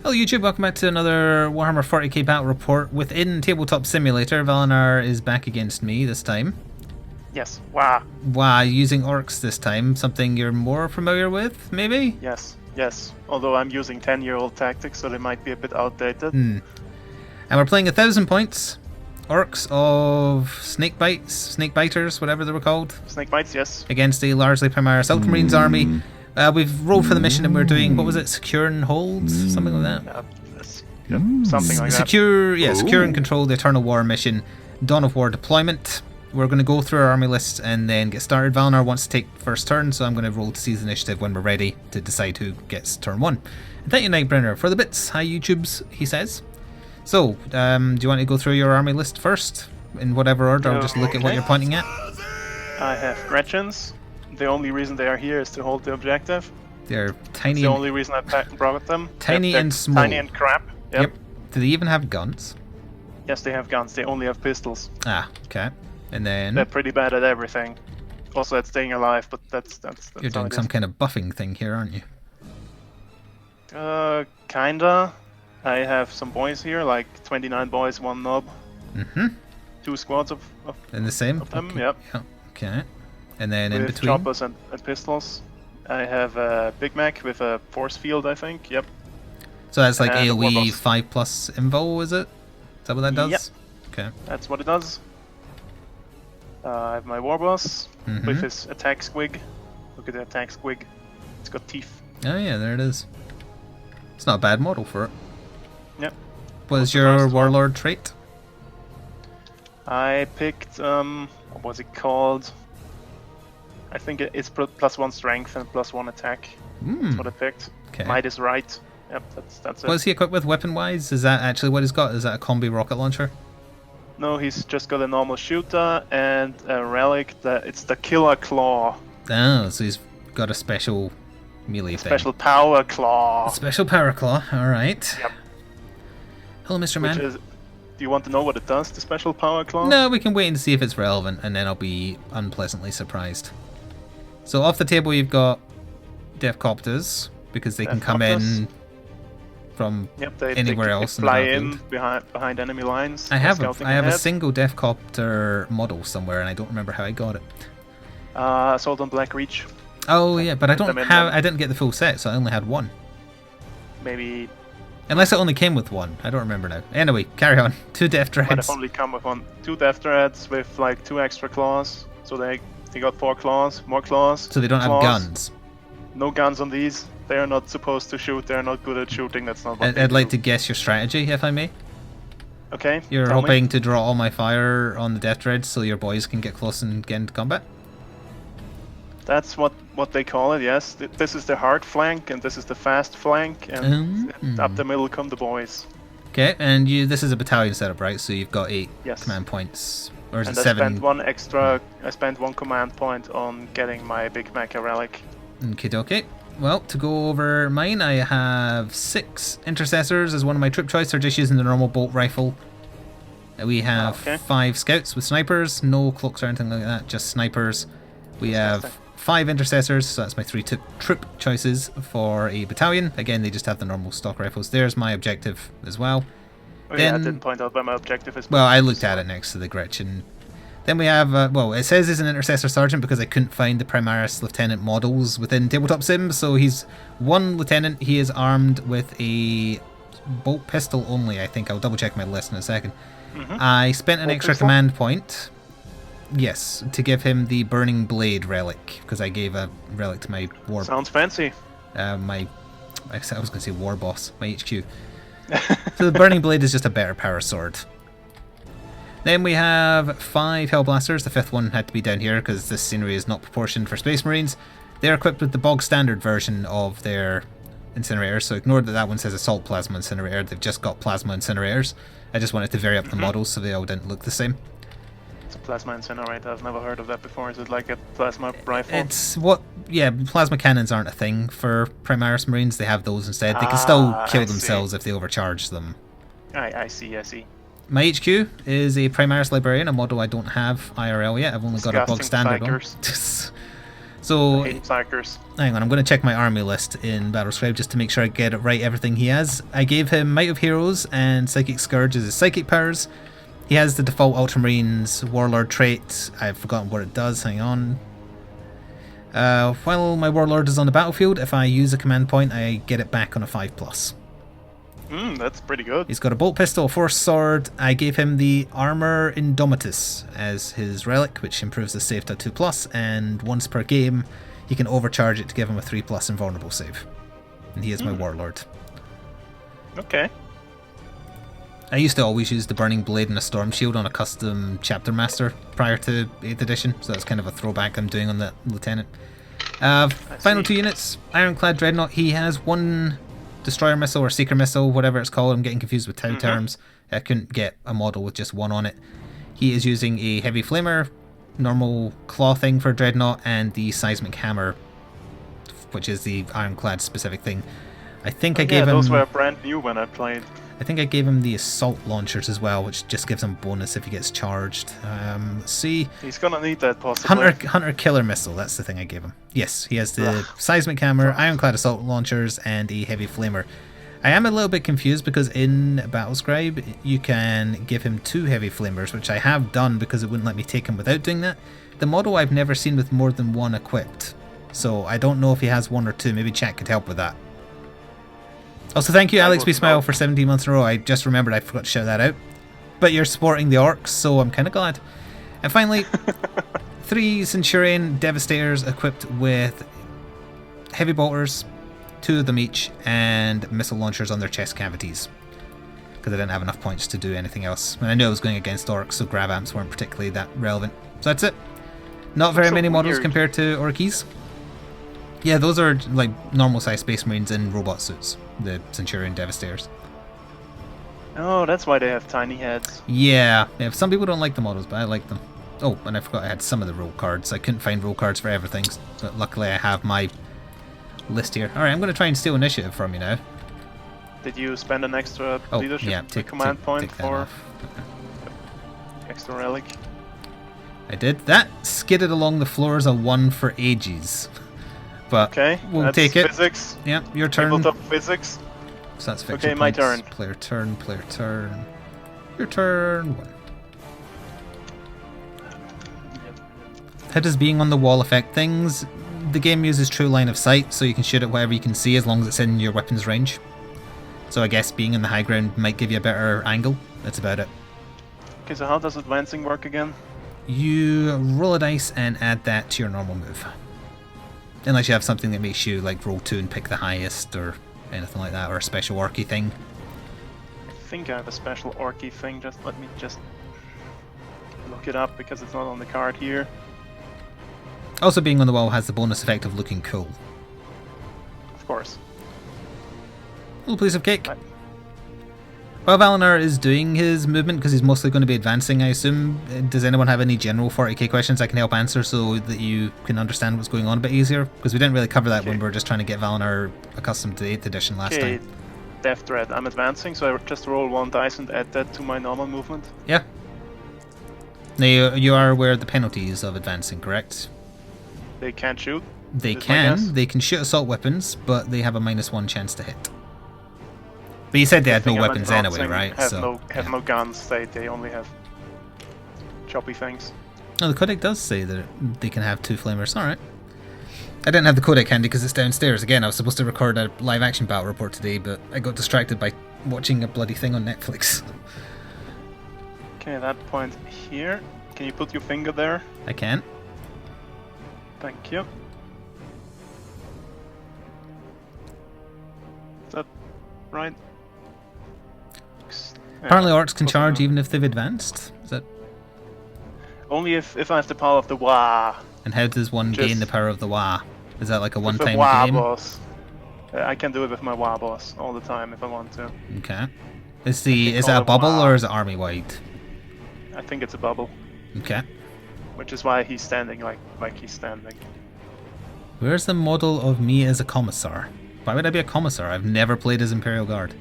Hello YouTube, welcome back to another Warhammer 40k battle report within Tabletop Simulator. Valinar is back against me this time. Yes. Wow. Wow, using Orks this time, something you're more familiar with, maybe? Yes. Yes. Although I'm using 10-year-old tactics, so they might be a bit outdated. And we're playing 1,000 points. Orks of snake biters, whatever they were called. Snake bites, yes. Against a largely Primaris Ultramarines army. We've rolled for the mission and we're doing, what was it, securing holds? Something like that? Something like that. Secure and control the Eternal War mission, Dawn of War deployment. We're going to go through our army list and then get started. Valinar wants to take first turn, so I'm going to roll to seize initiative when we're ready to decide who gets turn one. And thank you, Nightbrenner, for the bits. Hi, YouTubes, he says. So, do you want to go through your army list first? In whatever order, I'll just look at what you're pointing at. I have Gretchens. The only reason they are here is to hold the objective. They're tiny. That's the only reason I brought them. Tiny and small. Tiny and crap. Yep. Do they even have guns? Yes, they have guns. They only have pistols. Ah, okay. And then they're pretty bad at everything. Also at staying alive, but that's you're doing some kind of buffing thing here, aren't you? Kinda. I have some boys here, like 29 boys, 1 knob. Mm-hmm. 2 squads of in the same? Of them, okay. yep. Yeah. Okay. And then with in between? choppers and pistols. I have a Big Mac with a force field, I think, yep. So that's like and AoE 5+ invo, is it? Is that what that does? Yep. Okay. That's what it does. I have my Warboss with his attack squig. Look at the attack squig. It's got teeth. Oh yeah, there it is. It's not a bad model for it. Yep. What is your Warlord trait? I picked, what was it called? I think it's +1 strength and +1 attack. That's what I picked. Okay. Might is right. Yep, that's it. What is he equipped with weapon-wise? Is that actually what he's got? Is that a combi rocket launcher? No, he's just got a normal shooter and a relic. It's the Killer Claw. Oh, so he's got a special melee thing. Special Power Claw. Special Power Claw, alright. Yep. Hello, Mr. Man. Do you want to know what it does, the Special Power Claw? No, we can wait and see if it's relevant, and then I'll be unpleasantly surprised. So off the table you've got Deathcopters, because they can come in from anywhere else. They fly in behind enemy lines. I have a single Deathcopter model somewhere, and I don't remember how I got it. Assault on Black Reach. Oh yeah, but I didn't get the full set, so I only had one. Maybe. Unless it only came with one. I don't remember now. Anyway, carry on. 2 Death Dreads. Might have only come with 1. 2 Death Dreads with like 2 extra claws. So they got 4 claws, more claws. So they don't have guns. No guns on these. They are not supposed to shoot. They are not good at shooting. That's not what I'd like to guess your strategy, if I may. Okay. You're hoping to draw all my fire on the Death Dreads so your boys can get close and get into combat? That's what they call it, yes. This is the hard flank, and this is the fast flank, and up the middle come the boys. Okay, and this is a battalion setup, right? So you've got 8 yes. command points. Or is and it 7? I spent 1 command point on getting my Big Mac relic. Okay. Well, to go over mine, I have 6 intercessors as one of my trip choice. They're just using the normal bolt rifle. We have 5 scouts with snipers, no cloaks or anything like that, just snipers. We have 5 intercessors, so that's my 3 trip choices for a battalion. Again, they just have the normal stock rifles. There's my objective as well. Oh, yeah, I didn't point out where my objective is. Well, I looked at it next to the Gretchen. Then we have, well, it says he's an intercessor sergeant because I couldn't find the Primaris lieutenant models within Tabletop Sim. So he's 1 lieutenant. He is armed with a bolt pistol only, I think. I'll double check my list in a second. I spent an extra command point. Yes, to give him the Burning Blade relic, because I gave a relic to my war. Sounds fancy. I was going to say war boss, my HQ. So the Burning Blade is just a better power sword. Then we have 5 Hellblasters. The 5th one had to be down here because this scenery is not proportioned for Space Marines. They're equipped with the bog standard version of their incinerators, so ignore that one says Assault Plasma Incinerator. They've just got Plasma Incinerators. I just wanted to vary up the models so they all didn't look the same. It's a Plasma Incinerator. I've never heard of that before. Is it like a plasma rifle? It's plasma cannons aren't a thing for Primaris Marines. They have those instead. They can still kill themselves if they overcharge them. I see. My HQ is a Primaris Librarian, a model I don't have IRL yet. I've only got a bog standard one. So, I hate psychers. hang on, I'm going to check my army list in Battlescribe just to make sure I get it right, everything he has. I gave him Might of Heroes and Psychic Scourge as his psychic powers. He has the default Ultramarines Warlord trait. I've forgotten what it does, hang on. While my Warlord is on the battlefield, if I use a command point, I get it back on a 5+. That's pretty good. He's got a bolt pistol, a force sword. I gave him the Armor Indomitus as his relic, which improves his save to 2+, and once per game, he can overcharge it to give him a 3+ invulnerable save. And he is my Warlord. Okay. I used to always use the Burning Blade and a Storm Shield on a custom Chapter Master prior to 8th edition, so that's kind of a throwback I'm doing on that Lieutenant. Final 2 units. Ironclad Dreadnought. He has one Destroyer Missile or Seeker Missile, whatever it's called. I'm getting confused with TOW terms. I couldn't get a model with just one on it. He is using a Heavy Flamer, normal claw thing for Dreadnought, and the Seismic Hammer, which is the Ironclad specific thing. I think I gave him... those were brand new when I played. I think I gave him the Assault Launchers as well, which just gives him a bonus if he gets charged. Let's see. He's gonna need that possibly. Hunter Killer Missile, that's the thing I gave him. Yes, he has the Seismic Hammer, Ironclad Assault Launchers, and a Heavy Flamer. I am a little bit confused because in Battlescribe you can give him 2 Heavy Flamers, which I have done because it wouldn't let me take him without doing that. The model I've never seen with more than 1 equipped, so I don't know if he has 1 or 2. Maybe chat could help with that. Also, thank you, Alex B. Smile, for 17 months in a row. I just remembered I forgot to shout that out. But you're supporting the Orks, so I'm kind of glad. And finally, 3 Centurion Devastators equipped with Heavy Bolters, 2 of them each, and Missile Launchers on their chest cavities. Because I didn't have enough points to do anything else. And I knew I was going against Orks, so Grav Amps weren't particularly that relevant. So that's it. Not very many models compared to Orkies. Yeah, those are like normal sized Space Marines in robot suits, the Centurion Devastators. Oh, that's why they have tiny heads. Yeah, some people don't like the models, but I like them. Oh, and I forgot I had some of the roll cards. I couldn't find roll cards for everything, but luckily I have my list here. Alright, I'm going to try and steal initiative from you now. Did you spend an extra leadership command point for extra relic? I did. That skidded along the floors a 1 for ages. But okay, we'll take it. Physics. Yeah, your turn. Tabletop physics. So that's fiction okay, my points. turn. Player turn, player turn. Your turn. 1. How does being on the wall affect things? The game uses true line of sight, so you can shoot at whatever you can see as long as it's in your weapon's range. So I guess being in the high ground might give you a better angle. That's about it. Okay, so how does advancing work again? You roll a dice and add that to your normal move. Unless you have something that makes you like roll 2 and pick the highest or anything like that, or a special orky thing. I think I have a special orky thing. Just let me just look it up because it's not on the card here. Also, being on the wall has the bonus effect of looking cool. Of course. Little piece of cake. Right. While Valinar is doing his movement, because he's mostly going to be advancing, I assume, does anyone have any general 40k questions I can help answer so that you can understand what's going on a bit easier? Because we didn't really cover that when we were just trying to get Valinar accustomed to the 8th edition last time. Death Threat. I'm advancing, so I just roll 1 dice and add that to my normal movement. Yeah. Now, you are aware of the penalties of advancing, correct? They can't shoot? They can. They can shoot assault weapons, but they have a -1 chance to hit. But you said they had no weapons anyway, right? Have no guns. They only have choppy things. Oh, the codec does say that they can have 2 flamers. Alright. I didn't have the codec handy because it's downstairs. Again, I was supposed to record a live action battle report today, but I got distracted by watching a bloody thing on Netflix. Okay, that point here. Can you put your finger there? I can. Thank you. Is that right? Apparently Orcs can charge even if they've advanced. Is that... Only if I have the power of the Wah. And how does one gain the power of the Wah? Is that like a one-time Wah game? Boss. I can do it with my Wah boss all the time if I want to. Okay. Is that a bubble or is it army-wide? I think it's a bubble. Okay. Which is why he's standing like he's standing. Where's the model of me as a commissar? Why would I be a commissar? I've never played as Imperial Guard.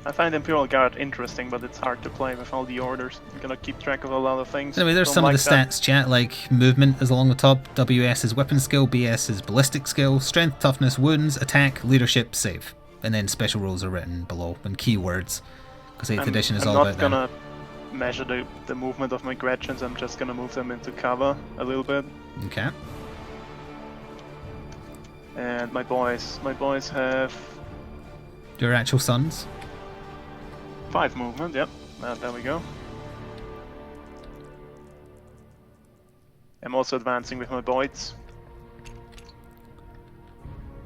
I find Imperial Guard interesting, but it's hard to play with all the orders. You're gonna keep track of a lot of things. Anyway, there's Don't some like of the that. stats, chat, like movement is along the top, WS is weapon skill, BS is ballistic skill, strength, toughness, wounds, attack, leadership, save. And then special rules are written below, and keywords. Because 8th edition is I'm all not about them. gonna measure the movement of my Gretchens, I'm just gonna move them into cover a little bit. Okay. And my boys have Your actual sons. 5 movement, yep. There we go. I'm also advancing with my boys.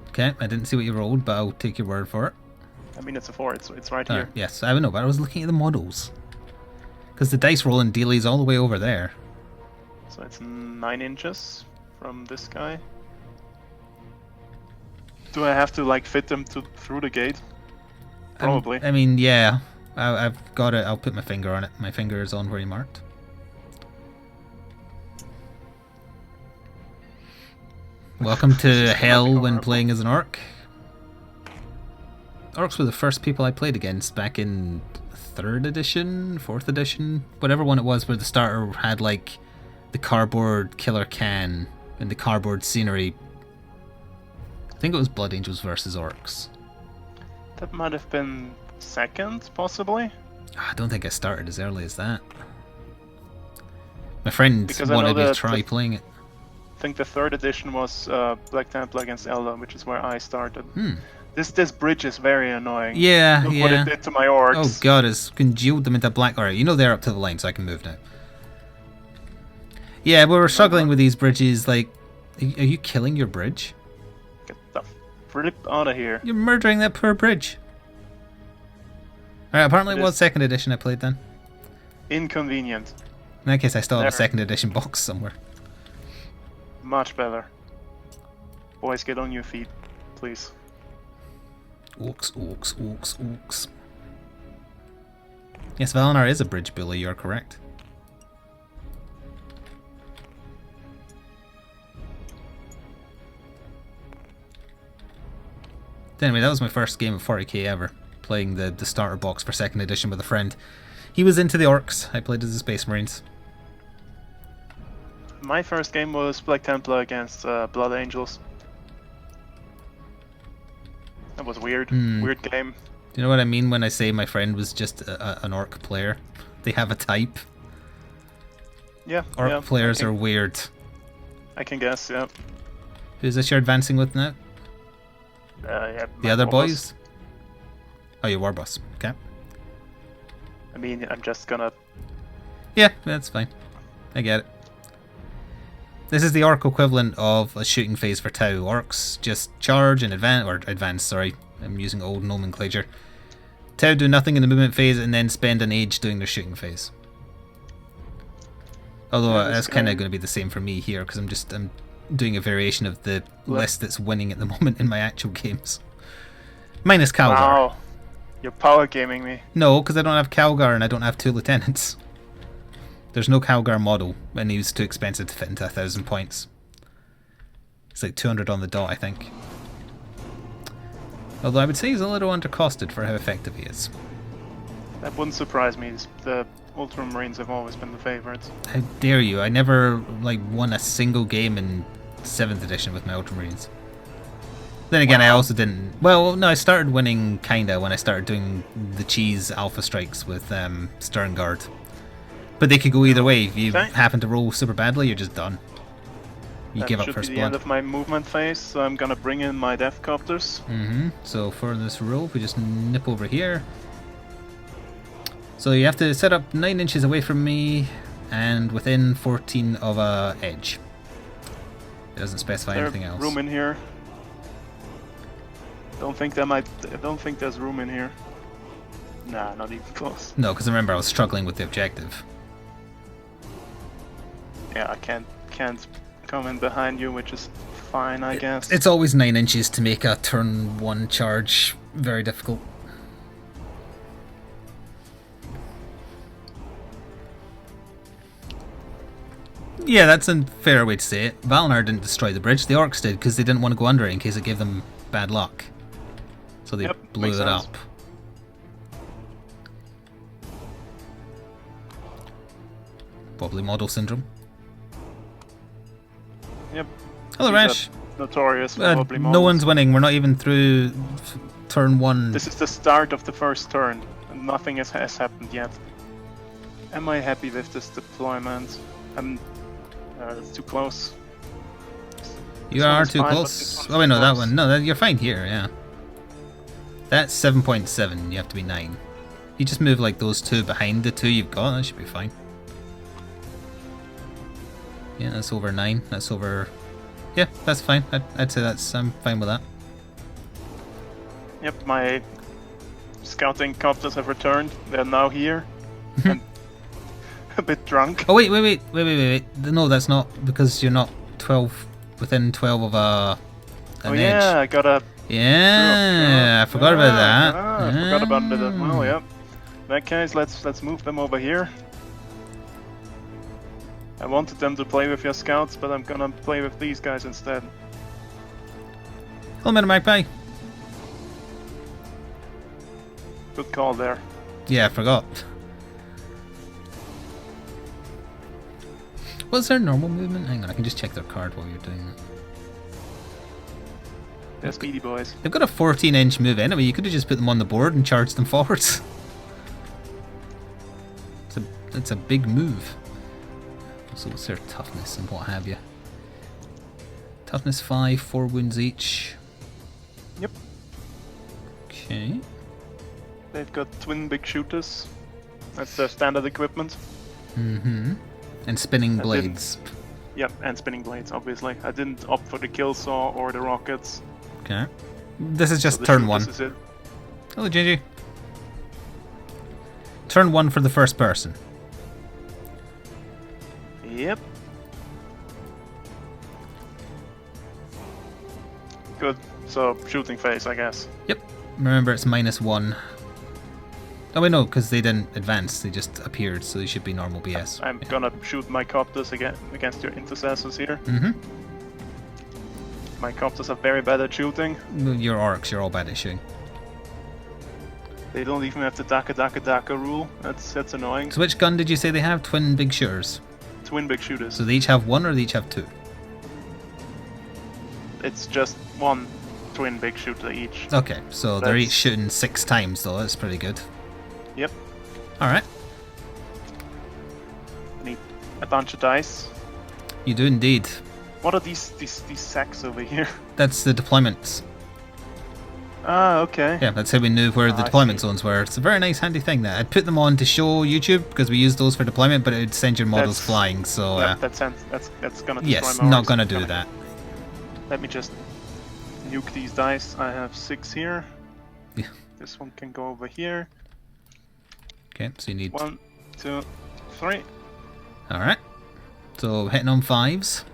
Okay, I didn't see what you rolled, but I'll take your word for it. I mean, it's a 4, it's right here. Yes, I don't know, but I was looking at the models. Because the dice rolling dealie's all the way over there. So it's 9 inches from this guy. Do I have to like fit them through the gate? Probably. I mean, yeah. I've got it. I'll put my finger on it. My finger is on where you marked. Welcome to hell when playing as an orc. Orcs were the first people I played against back in 3rd edition, 4th edition, whatever one it was, where the starter had like the cardboard killer can and the cardboard scenery. I think it was Blood Angels versus Orcs. That might have been 2nd, possibly. I don't think I started as early as that. My friend Because I wanted know me to try playing it. I think the 3rd edition was Black Templar against Eldar, which is where I started. This bridge is very annoying. Yeah, Look yeah. what it did to my orcs. Oh god, it's congealed them into black. Alright, you know they're up to the line, so I can move now. Yeah, we were struggling with these bridges, like... Are you killing your bridge? Get the flip out of here. You're murdering that poor bridge. Alright, apparently It it was is- 2nd edition I played then. Inconvenient. In that case, I still have a There. 2nd edition box somewhere. Much better. Boys, get on your feet, please. Orcs, orcs, orcs, orcs. Yes, Valinar is a bridge bully, you're correct. Anyway, that was my first game of 40k ever, playing the starter box for 2nd edition with a friend. He was into the orcs, I played as the Space Marines. My first game was Black Templar against Blood Angels. That was weird. Weird game. Do you know what I mean when I say my friend was just an orc player? They have a type. Yeah. Orc yeah, players are weird. I can guess, yeah. Who's this you're advancing with now? Yeah. The my other boss. boys? Oh, your war boss. Okay. I mean, I'm just gonna... Yeah, that's fine. I get it. This is the orc equivalent of a shooting phase for Tau. Orcs just charge and advance, sorry. I'm using old nomenclature. Tau do nothing in the movement phase and then spend an age doing their shooting phase. Although Yeah, that's this kind of guy- going to be the same for me here because I'm doing a variation of the list that's winning at the moment in my actual games. Minus Calgar. Wow. You're power gaming me. No, because I don't have Calgar and I don't have 2 lieutenants. There's no Calgar model, and he was too expensive to fit into 1,000 points. It's like 200 on the dot, I think. Although I would say he's a little undercosted for how effective he is. That wouldn't surprise me. The Ultramarines have always been the favorites. How dare you? I never won a single game in 7th edition with my Ultramarines. Then again, I also didn't... Well, no, I started winning kinda when I started doing the cheese alpha strikes with Sternguard. But they could go either way. If you Okay. happen to roll super badly, you're just done. You That give up should first be the end blood. of my movement phase, so I'm gonna bring in my Death Copters. So for this roll, we just nip over here. So you have to set up 9 inches away from me and within 14 of a edge. It doesn't specify anything else. Room in here. Don't think there's room in here. Nah, not even close. No, because remember I was struggling with the objective. Yeah, I can't come in behind you, which is fine, I guess. It's always 9 inches to make a turn 1 charge very difficult. Yeah, that's a fair way to say it. Valinar didn't destroy the bridge, the orcs did, because they didn't want to go under it in case it gave them bad luck. So they Yep, blew makes it sense. up. Wobbly model syndrome. Yep. Hello, These Rash. are notorious for wobbly No models. one's winning. We're not even through turn 1. This is the start of the first turn, and nothing has happened yet. Am I happy with this deployment? It's too close. You This one are is too fine, but close. this one's Oh wait, no, too that close. one. No, you're fine here. Yeah. That's 7.7. You have to be 9. You just move like those two behind the two you've got. That should be fine. Yeah, that's over 9. That's over. Yeah, that's fine. I'd say that's. I'm fine with that. Yep, my scouting copters have returned. They're now here. And a bit drunk. Oh wait. No, that's not because you're not 12 within 12 of an edge. Yeah, I got a. Yeah, I forgot about that. I forgot about it as well. Yep. In that case, let's move them over here. I wanted them to play with your scouts, but I'm gonna play with these guys instead. Hello, Meta Magpie. Good call there. Yeah, I forgot. Was there normal movement? Hang on, I can just check their card while you're doing that. They're speedy boys. They've got a 14-inch move anyway. You could have just put them on the board and charged them forwards. It's a big move. So what's their toughness and what have you? Toughness 5, 4 wounds each. Yep. Okay. They've got twin big shooters. That's their standard equipment. Mm-hmm. And spinning blades. Yep, and spinning blades, obviously. I didn't opt for the kill saw or the rockets. Okay. This is just So the turn shooters 1. is it. Hello, JJ. Turn 1 for the first person. Yep. Good. So, shooting phase, I guess. Yep. Remember, it's -1. Oh, wait, no, because they didn't advance. They just appeared, so they should be normal BS. I'm gonna shoot my copters against your intercessors here. Mm-hmm. My copters are very bad at shooting. Your orcs, you're all bad at shooting. They don't even have the Daka rule. That's annoying. So which gun did you say they have? Twin big shooters. Twin big shooters. So they each have 1 or they each have 2? It's just one twin big shooter each. Okay, so they're each That's- shooting 6 times though. That's pretty good. Yep. Alright. Need a bunch of dice. You do indeed. What are these sacks over here? That's the deployments. Ah, okay. Yeah, that's how we knew where the I deployment see. zones were. It's a very nice handy thing that I'd put them on to show YouTube because we use those for deployment, but it would send your models That's- flying. So Yep, that's gonna destroy yes, my not orcs. gonna do that. Let me just nuke these dice. I have 6 here. Yeah. This one can go over here. Okay, so you need. 1, 2, 3. All right. So hitting on 5s.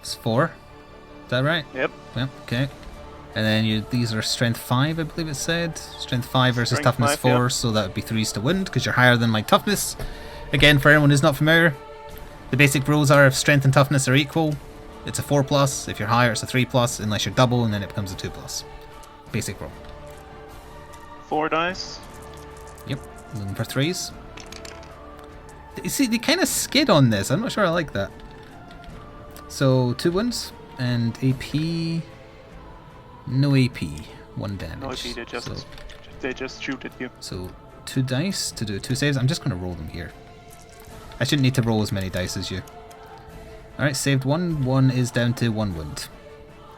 It's 4. Is that right? Yep. Yep. Okay. And then these are strength 5, I believe it said. Strength 5 versus Strength toughness 5, 4, yeah. so that would be 3s to wind because you're higher than my toughness. Again, for anyone who's not familiar, the basic rules are if strength and toughness are equal, it's a 4+. If you're higher, it's a 3+, unless you're double, and then it becomes a 2+. Basic rule. 4 dice. Yep. And then for 3s. You see, they kind of skid on this. I'm not sure I like that. So 2 wounds and AP. No AP. 1 damage. No, they just shoot at you. So 2 dice to do 2 saves. I'm just going to roll them here. I shouldn't need to roll as many dice as you. Alright, saved 1. 1 is down to 1 wound.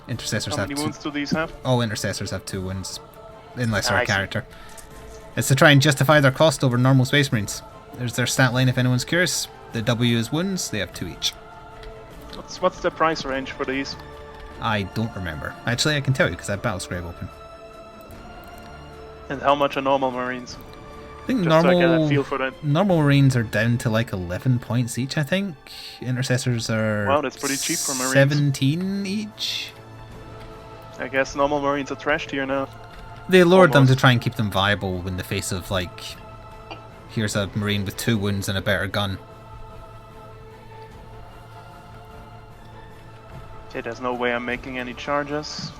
Intercessors How have many 2. wounds do these have? All intercessors have 2 wounds. Unless they're I a see. character. It's to try and justify their cost over normal Space Marines. There's their stat line if anyone's curious. The W is wounds, they have 2 each. What's the price range for these? I don't remember. Actually, I can tell you because I have Battlescribe open. And how much are normal Marines? I think Just so I get a feel for that. normal Marines are down to like 11 points each, I think. Intercessors are Wow, that's pretty cheap for Marines. 17 each. I guess normal Marines are trashed here now. They lowered them to Almost. try and keep them viable in the face of like, here's a Marine with 2 wounds and a better gun. Okay, there's no way I'm making any charges.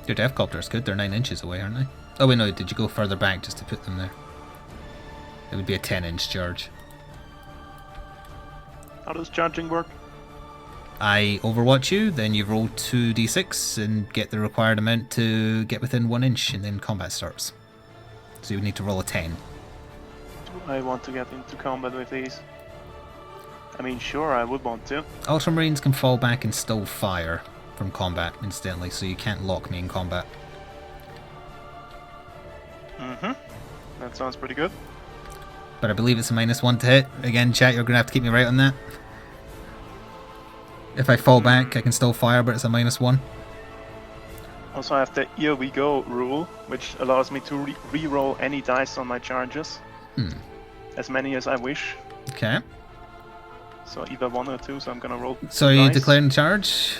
Your death copters good. They're 9 inches away, aren't they? Oh wait, no. Did you go further back just to put them there? It would be a 10-inch charge. How does charging work? I overwatch you, then you roll 2d6 and get the required amount to get within 1 inch, and then combat starts. So you would need to roll a 10. Do I want to get into combat with these? I mean, sure, I would want to. Ultramarines can fall back and still fire from combat instantly, so you can't lock me in combat. That sounds pretty good. But I believe it's a -1 to hit. Again, chat, you're going to have to keep me right on that. If I fall back, I can still fire, but it's a -1. Also, I have the here we go rule, which allows me to re-roll any dice on my charges. As many as I wish. Okay. So either 1 or 2, so I'm gonna roll. So are you declaring charge?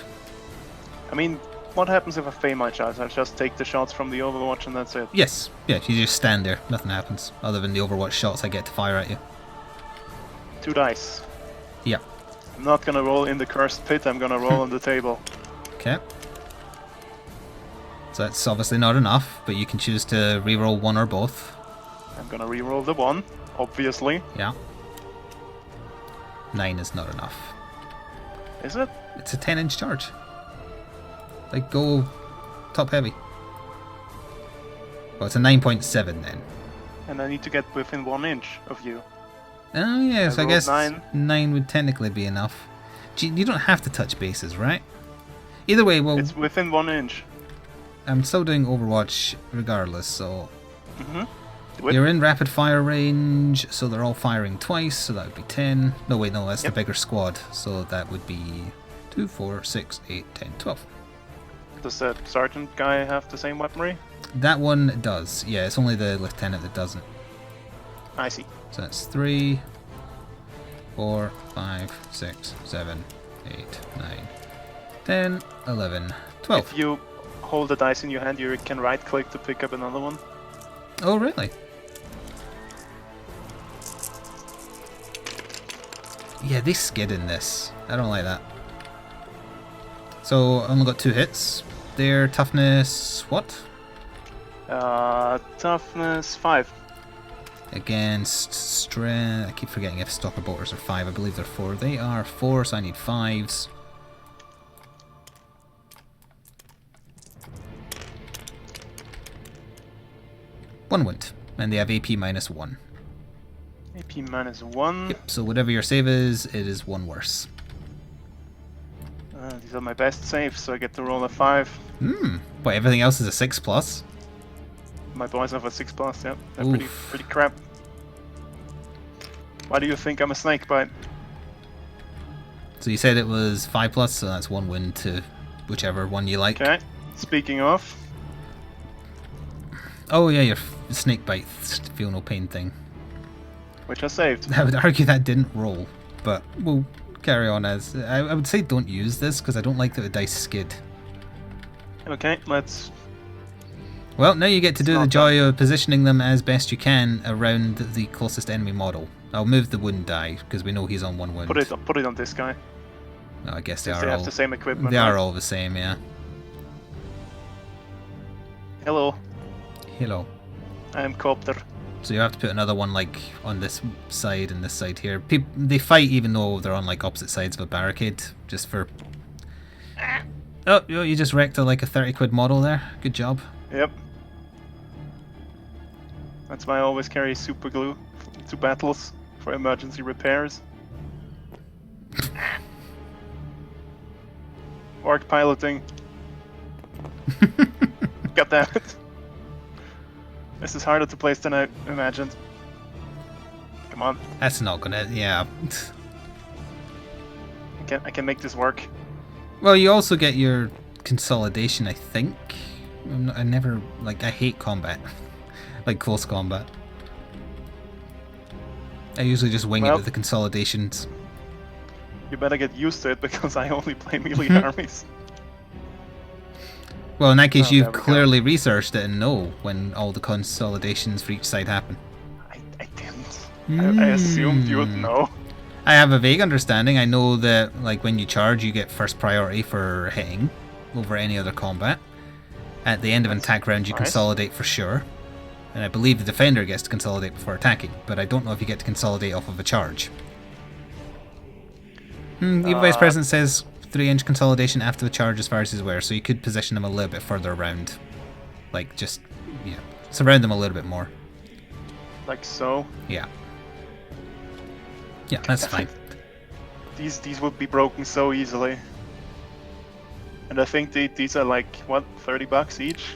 I mean, what happens if I fail my charge? I just take the shots from the Overwatch and that's it. Yes. Yeah, you just stand there. Nothing happens. Other than the Overwatch shots I get to fire at you. 2 dice. Yeah. I'm not gonna roll in the cursed pit, I'm gonna roll on the table. Okay. So that's obviously not enough, but you can choose to reroll 1 or both. I'm gonna re-roll the 1, obviously. Yeah. 9 is not enough. Is it? It's a 10-inch charge. Like, go top heavy. Well, it's a 9.7 then. And I need to get within 1 inch of you. Oh, yeah, so I guess 9. 9 would technically be enough. You don't have to touch bases, right? Either way, well... It's within 1 inch. I'm still doing Overwatch regardless, so... Do it. You're in rapid fire range, so they're all firing twice, so that would be 10. No, wait, no, that's the bigger squad. So that would be 2, 4, 6, 8, 10, 12. Does that sergeant guy have the same weaponry? That one does. Yeah, it's only the lieutenant that doesn't. I see. So that's 3, 4, 5, 6, 7, 8, 9, 10, 11, 12. If you hold the dice in your hand, you can right click to pick up another one. Oh, really? Yeah, they skid in this. I don't like that. So, I only got 2 hits. Their toughness, what? Toughness 5. Against strength. I keep forgetting if stalker bolters are 5. I believe they're 4. They are 4, so I need 5s. One wound, and they have AP -1. AP -1. Yep, so whatever your save is, it is 1 worse. These are my best saves, so I get to roll a 5. But everything else is a 6+. My boys have a 6+, yeah. They're Oof. pretty crap. Why do you think I'm a snake bite? So you said it was 5+, so that's 1 wound to whichever one you like. Okay, speaking of... Oh yeah, your snake bite feel no pain thing. Which I saved. I would argue that didn't roll, but we'll carry on as... I would say don't use this, because I don't like that the dice skid. Okay, let's... Well, now you get to It's do the not joy of positioning them as best you can around the closest enemy model. I'll move the wound die, because we know he's on 1 wound. Put it on this guy. No, I guess they Since are they all... have the same equipment. They right? are all the same, yeah. Hello, Hello. I'm Copter. So you have to put another one like on this side and this side here. They fight even though they're on like opposite sides of a barricade, just for... Oh, you just wrecked like a 30 quid model there. Good job. Yep. That's why I always carry super glue to battles for emergency repairs. Orc piloting. God damn it. This is harder to place than I imagined. Come on, That's not gonna... Yeah. I can make this work. Well, you also get your consolidation, I think. I never... Like, I hate combat. Like close combat. I usually just wing it Well- with the consolidations. You better get used to it because I only play melee armies. Well, in that case, Oh, you've there we go. clearly researched it and know when all the consolidations for each side happen. I didn't. I assumed you would know. I have a vague understanding. I know that, like, when you charge, you get first priority for hitting over any other combat. At the end of an attack round, you nice. consolidate for sure. And I believe the defender gets to consolidate before attacking, but I don't know if you get to consolidate off of a charge. The Vice President says 3-inch consolidation after the charge as far as he's aware, so you could position them a little bit further around. Like, just, yeah, surround them a little bit more. Like so? Yeah. Yeah, that's fine. These would be broken so easily. And I think these are like, what, $30 each?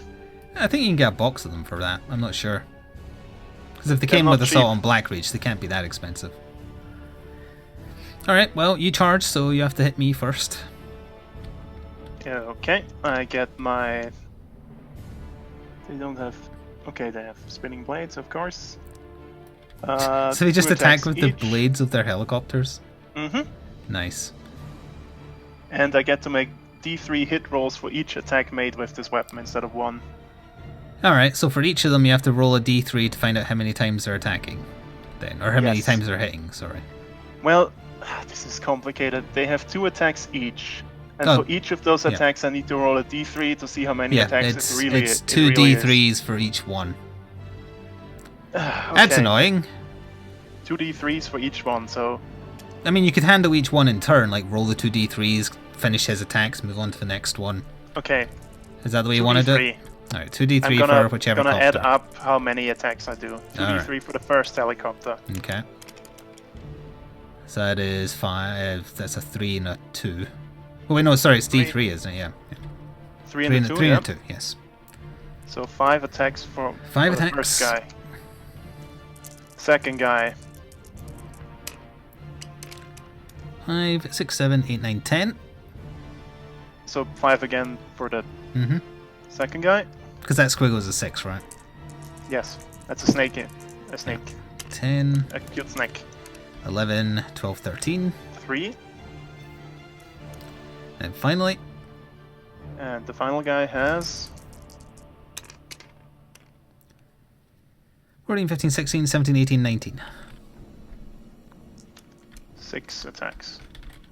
I think you can get a box of them for that. I'm not sure. Because if they They're came not with Assault cheap. on Blackreach, they can't be that expensive. Alright, well, you charge, so you have to hit me first. Yeah, okay. I get my... They don't have... Okay, they have spinning blades, of course. So they just 2 attack attacks with each. the blades of their helicopters? Mm-hmm. Nice. And I get to make D3 hit rolls for each attack made with this weapon instead of 1. Alright, so for each of them you have to roll a d3 to find out how many times they're attacking. Then, or how many Yes. times they're hitting, sorry. Well, this is complicated. They have 2 attacks each. And Oh, for each of those yeah. attacks I need to roll a d3 to see how many Yeah, attacks it's, it really it's it 2 really is. d3s for each one. Okay. That's annoying. 2 d3s for each one, so... I mean, you could handle each one in turn, like roll the 2 d3s, finish his attacks, move on to the next one. Okay. Is that the way you want to do it? Alright, 2 d3 I'm for whichever gonna add copter. up how many attacks I do. 2 Alright. d3 for the first helicopter. Okay. So that is 5, that's a 3 and a 2. Oh wait, no, sorry, it's d3, isn't it? Yeah. 3 3 and and a 2, 3 yeah. and a 2, yes. So 5 attacks for, 5 for the attacks. first guy. Second guy. 5, 6, 7, 8, 9, 10. So 5 again for the Mm-hmm. second guy. Because that squiggle's a 6, right? Yes, that's a snake. A snake. 10, A cute snake. 11, 12, 13. 3. And finally, And the final guy has 14, 15, 16, 17, 18, 19. 6 attacks.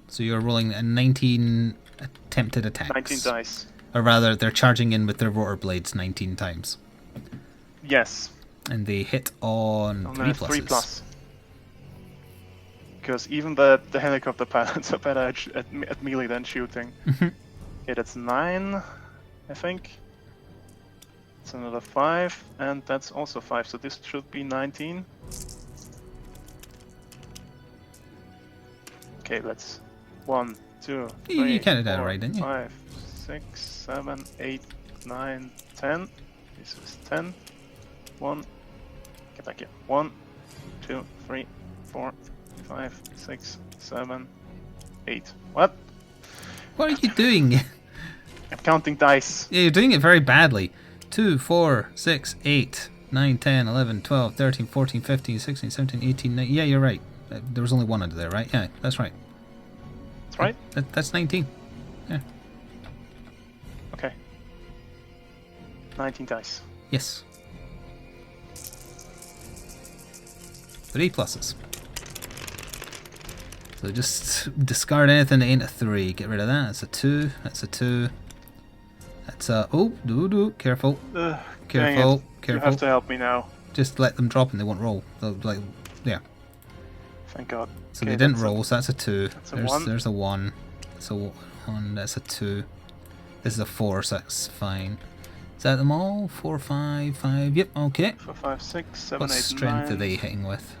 So you're rolling a 19 attempted attacks. 19 dice. Or rather, they're charging in with their rotor blades 19 times. Yes. And they hit on 3 pluses. 3 plus. Because even the helicopter pilots are better at melee than shooting. Mhm. Okay, that's 9, I think. It's another 5, and that's also 5, so this should be 19. Okay, let's 1, 2, 3, You counted that 4, right, didn't you? 5, 6, 7, 8, 9, 10. This is 10. 1. Get back here. 1, 2, 3, 4, 5, 6, 7, 8. What? What are you doing? I'm counting dice. Yeah, you're doing it very badly. 2, 4, 6, 8, 9, 10, 11, 12, 13, 14, 15, 16, 17, 18, 19. Yeah, you're right. There was only one under there, right? Yeah, that's right. That's right? That's 19. Yeah. Okay. 19 dice. Yes. 3 pluses. So just discard anything that ain't a 3. Get rid of that. That's a 2. That's a 2. That's a... Oh, careful. Ugh, Careful. dang it. You Careful. have to help me now. Just let them drop and they won't roll. They'll, like, yeah. Thank God. So Okay, they didn't that's roll, so that's a 2. that's a 1. There's a 1. That's a 1. That's a 2. This is a 4, so that's fine. Is that them all? 4, 5, 5. Yep, okay. 4, 5, 6, 7, What 8, strength 9. are they hitting with?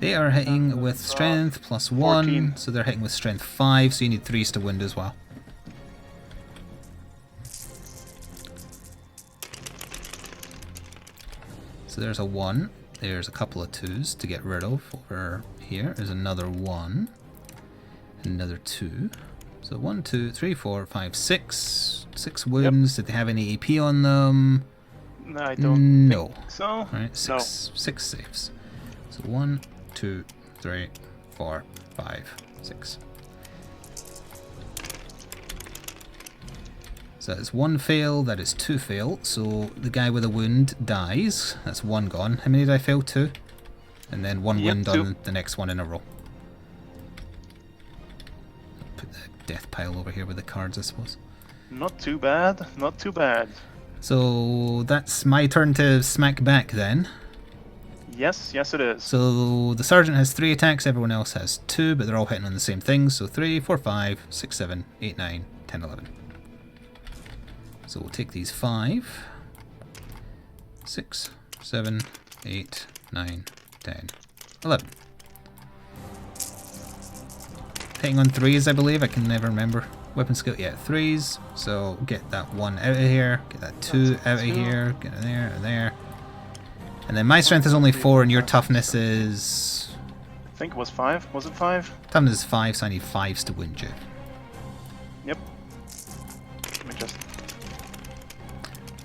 They are hitting with strength plus 1, 14. so they're hitting with strength 5, so you need 3s to wound as well. So there's a 1. There's a couple of 2s to get rid of over here. There's another 1. Another 2. So 1, 2, 3, 4, 5, 6. 6 wounds. Did they have any AP on them? No, I don't No. think so. Alright, 6 saves. So 1, 2, 3, 4, 5, 6. So that's 1 fail, that is 2 fail. So the guy with a wound dies. That's 1 gone. How many did I fail? 2? And then 1 wound 2. on the next one in a row. Put the death pile over here with the cards, I suppose. Not too bad, not too bad. So that's my turn to smack back then. Yes, yes it is. So the sergeant has 3 attacks, everyone else has 2, but they're all hitting on the same things. So 3, 4, 5, 6, 7, 8, 9, 10, 11. So we'll take these 5, 6, 7, 8, 9, 10, 11. Hitting on 3s, I believe. I can never remember. Weapon skill, yeah, 3s. So get that 1 out of here, get that 2 out of here, get it there and there. And then my strength is only 4 and your toughness is... I think it was 5. Was it 5? Toughness is 5, so I need 5s to wound you. Yep. Let me just...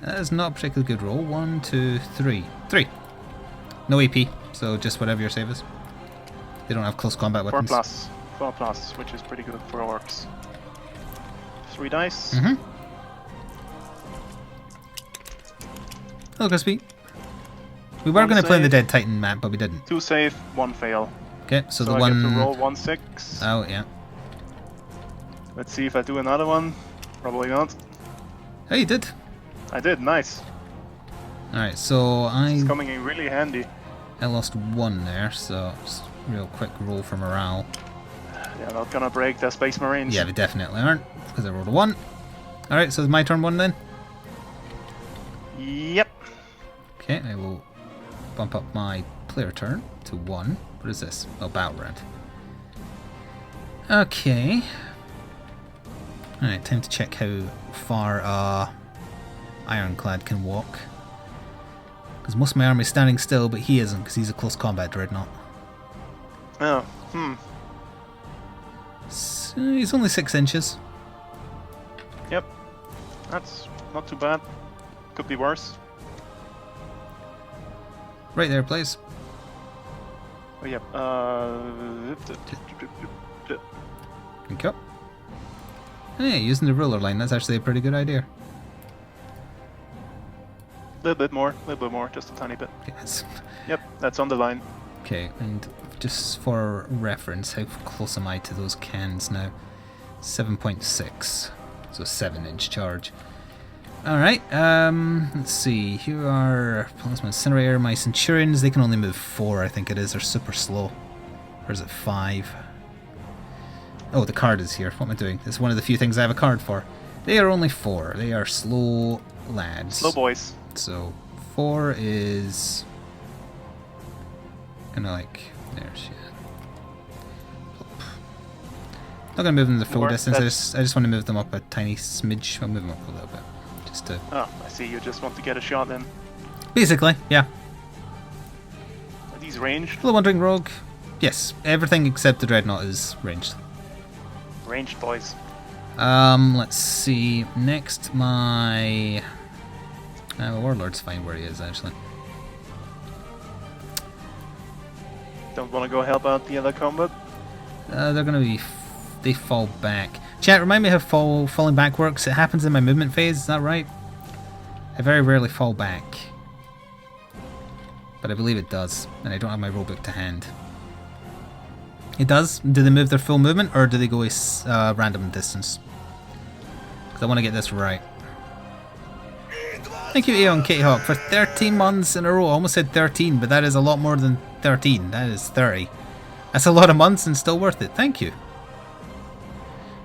That is not a particularly good roll. 1, 2, 3. 3. No AP, so just whatever your save is. They don't have close combat weapons. 4 plus. 4 plus, which is pretty good for orcs. 3 dice. Mm-hmm. Hello, Crispy. We were going to play in the Dead Titan map, but we didn't. 2 save, 1 fail. Okay, so the I one... get to roll 1 6. Oh, yeah. Let's see if I do another one. Probably not. Oh, you did. I did, nice. Alright, so It's coming in really handy. I lost 1 there, so just real quick roll for morale. Yeah, not gonna break the Space Marines. Yeah, they definitely aren't, because I rolled a 1. Alright, so it's my turn 1 then? Yep. Okay, I will bump up my player turn to 1. What is this? Oh, battle round. Okay. Alright, time to check how far Ironclad can walk. Because most of my army is standing still, but he isn't, because he's a close combat dreadnought. Oh, So he's only 6 inches. Yep. That's not too bad. Could be worse. Right there, please. Oh, yep. Thank you. Hey, using the ruler line, that's actually a pretty good idea. Little bit more, just a tiny bit. Yes. Yep, that's on the line. Okay, and just for reference, how close am I to those cans now? 7.6, so 7-inch charge. Alright, let's see, here are Plasma Incinerator, my Centurions, they can only move 4, I think it is, they're super slow. Or is it 5? Oh, the card is here, what am I doing? It's one of the few things I have a card for. They are only 4, they are slow lads. Slow boys. So, 4 is... Kinda like... There's... Not gonna move them the full distance, I just want to move them up a tiny smidge. I'll move them up a little bit. Just to... Oh, I see, you just want to get a shot in. Basically, yeah. Are these ranged? Hello, Wandering Rogue. Yes, everything except the Dreadnought is ranged. Ranged boys. Let's see. Next, my... Warlord's fine where he is, actually. Don't want to go help out the other combat? They're gonna be... They fall back. Chat, remind me how falling back works. It happens in my movement phase, is that right? I very rarely fall back. But I believe it does, and I don't have my rulebook to hand. It does? Do they move their full movement, or do they go a random distance? Because I want to get this right. Thank you, Aeon Kitty Hawk, for 13 months in a row. I almost said 13, but that is a lot more than 13. That is 30. That's a lot of months and still worth it. Thank you.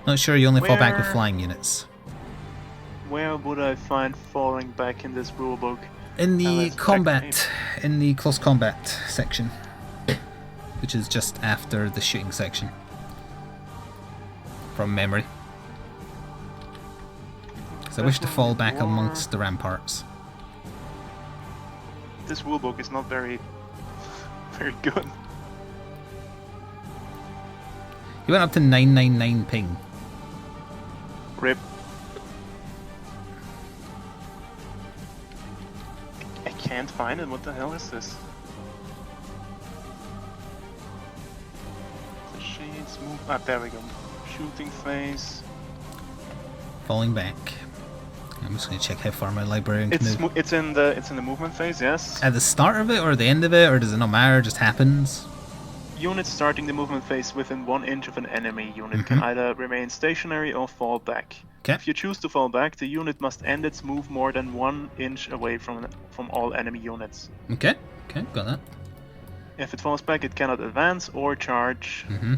Not sure you only fall back with flying units. Where would I find falling back in this rulebook? In the combat, in the close combat section, which is just after the shooting section. From memory. I wish to fall back amongst the ramparts. This rulebook is not very good. You went up to 999 ping. RIP. I can't find it. What the hell is this? The shades move. Ah, there we go. Shooting phase. Falling back. I'm just going to check how far my librarian can move. It's in the movement phase, yes. At the start of it or the end of it, or does it not matter? It just happens. Units starting the movement phase within 1 inch of an enemy unit can either remain stationary or fall back. Okay. If you choose to fall back, the unit must end its move more than 1 inch away from all enemy units. Okay. Okay, got that. If it falls back, it cannot advance or charge. Mm-hmm.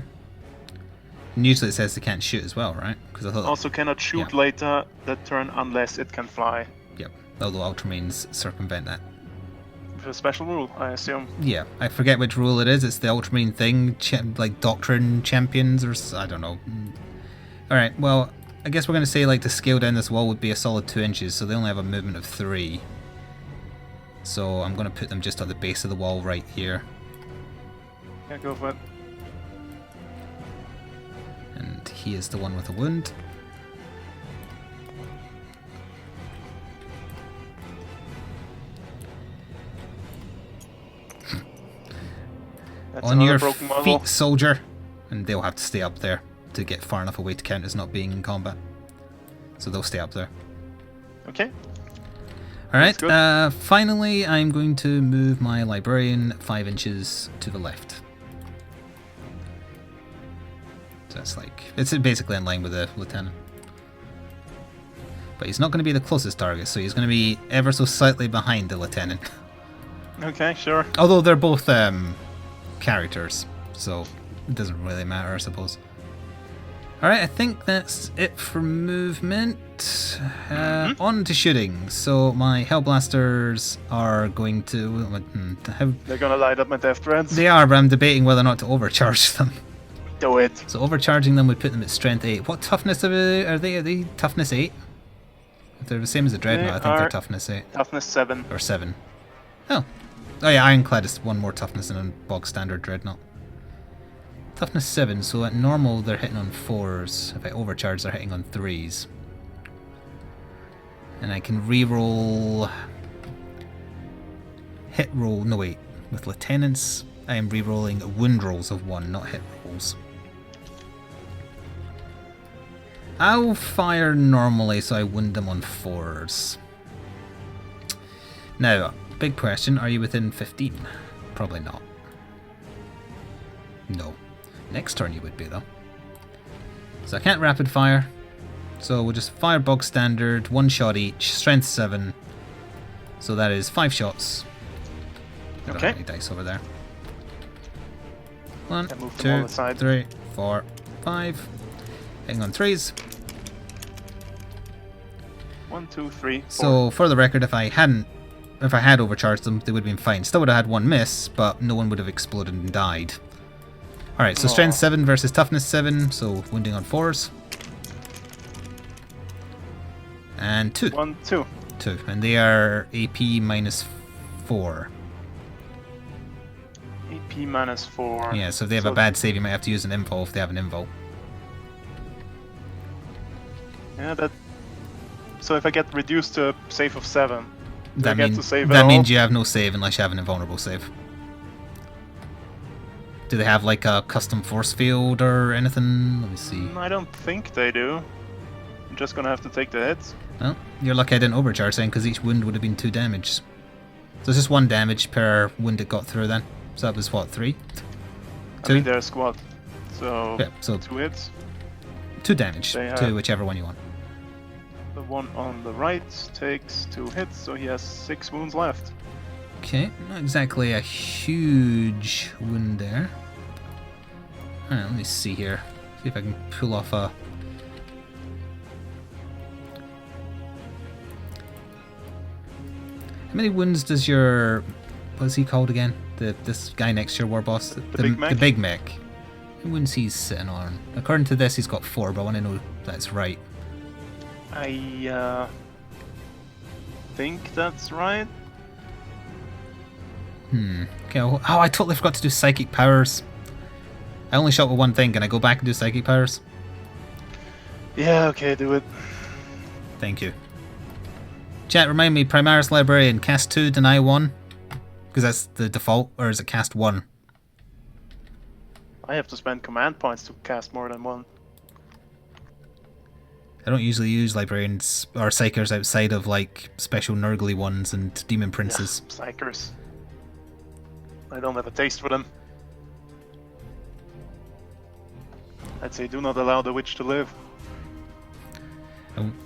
And usually it says they can't shoot as well, right? Because I thought Also cannot shoot later that turn unless it can fly. Yep. Although Ultramarines circumvent that. With a special rule, I assume. Yeah, I forget which rule it is. It's the Ultramarine thing, like Doctrine Champions, or I don't know. Alright, well, I guess we're going to say like to scale down this wall would be a solid 2 inches, so they only have a movement of 3. So I'm going to put them just at the base of the wall right here. Yeah, go for it. And he is the one with a wound. That's On your broken model. feet, soldier. And they'll have to stay up there to get far enough away to count as not being in combat. So they'll stay up there. Okay. Alright, finally I'm going to move my librarian 5 inches to the left. So that's like, it's basically in line with the lieutenant. But he's not going to be the closest target, so he's going to be ever so slightly behind the lieutenant. Okay, sure. Although they're both characters, so it doesn't really matter, I suppose. Alright, I think that's it for movement. On to shooting. So my Hellblasters are going to... They're gonna light up my death threads. They are, but I'm debating whether or not to overcharge them. Do it. So overcharging them would put them at strength 8. What toughness are they? Are they toughness 8? If they're the same as the Dreadnought, I think they're toughness 8. Toughness 7. Or 7. Oh. Oh yeah, Ironclad is one more toughness than a bog standard Dreadnought. Toughness 7, so at normal they're hitting on 4s. If I overcharge, they're hitting on 3s. And I can reroll... Hit roll... No wait. With Lieutenants, I am rerolling wound rolls of 1, not hit rolls. I'll fire normally, so I wound them on 4s. Now, big question, are you within 15? Probably not. No. Next turn you would be, though. So I can't rapid fire. So we'll just fire bog standard, 1 shot each, strength 7. So that is 5 shots. I don't have any dice over there. 1, 2, 3, 4, 5. Hitting on 3s. 1, 2, 3, 4. So for the record, if I had overcharged them, they would have been fine. Still would have had 1 miss, but no one would have exploded and died. Alright, so strength 7 versus toughness 7, so wounding on 4s. And 2. 1, 2. 2, and they are AP minus 4. AP minus 4. Yeah, so if they have a bad save, you might have to use an invul if they have an invul. Yeah, that. So if I get reduced to a save of 7, That that means you have no save unless you have an invulnerable save. Do they have like a custom force field or anything? Let me see. I don't think they do. I'm just gonna have to take the hits. Well, you're lucky I didn't overcharge then, because each wound would have been 2 damage. So it's just 1 damage per wound it got through then. So that was what, 3? 2? I mean, they're a squad. So, yeah, so 2 hits. 2 damage to whichever one you want. The one on the right takes 2 hits, so he has 6 wounds left. Okay, not exactly a huge wound there. Alright, let me see here. See if I can pull off a... How many wounds does your... What's he called again? This guy next to your war boss? The Big Mech? The Big Mech. How many wounds he's sitting on? According to this, he's got 4, but I want to know if that's right. I think that's right. Okay, oh, I totally forgot to do psychic powers. I only shot with 1 thing. Can I go back and do psychic powers? Yeah, okay, do it. Thank you. Chat, remind me, Primaris Librarian, cast 2, deny 1? Because that's the default, or is it cast 1? I have to spend command points to cast more than 1. I don't usually use librarians or psychers outside of like special nurgly ones and demon princes. Yeah, psychers. I don't have a taste for them. I'd say do not allow the witch to live.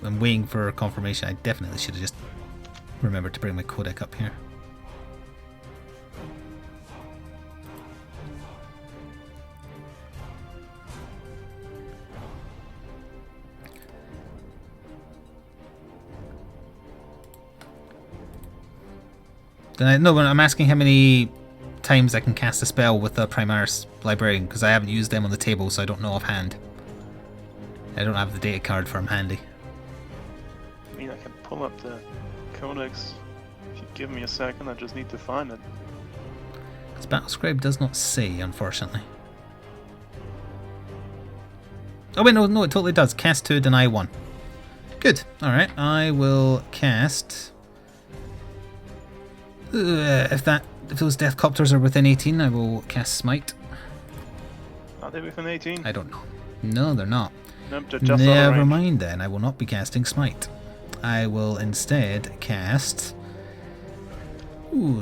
I'm waiting for confirmation. I definitely should have just remembered to bring my codec up here. No, I'm asking how many times I can cast a spell with the Primaris Librarian, because I haven't used them on the table, so I don't know offhand. I don't have the data card for them handy. I mean, I can pull up the codex. If you give me a second, I just need to find it. Because Battlescribe does not say, unfortunately. Oh wait, no, it totally does. Cast 2, deny 1. Good. Alright, I will cast... if those Death Copters are within 18, I will cast Smite. Are they within 18? I don't know. No, they're not. Nope, they're just Never mind then, I will not be casting Smite. I will instead cast...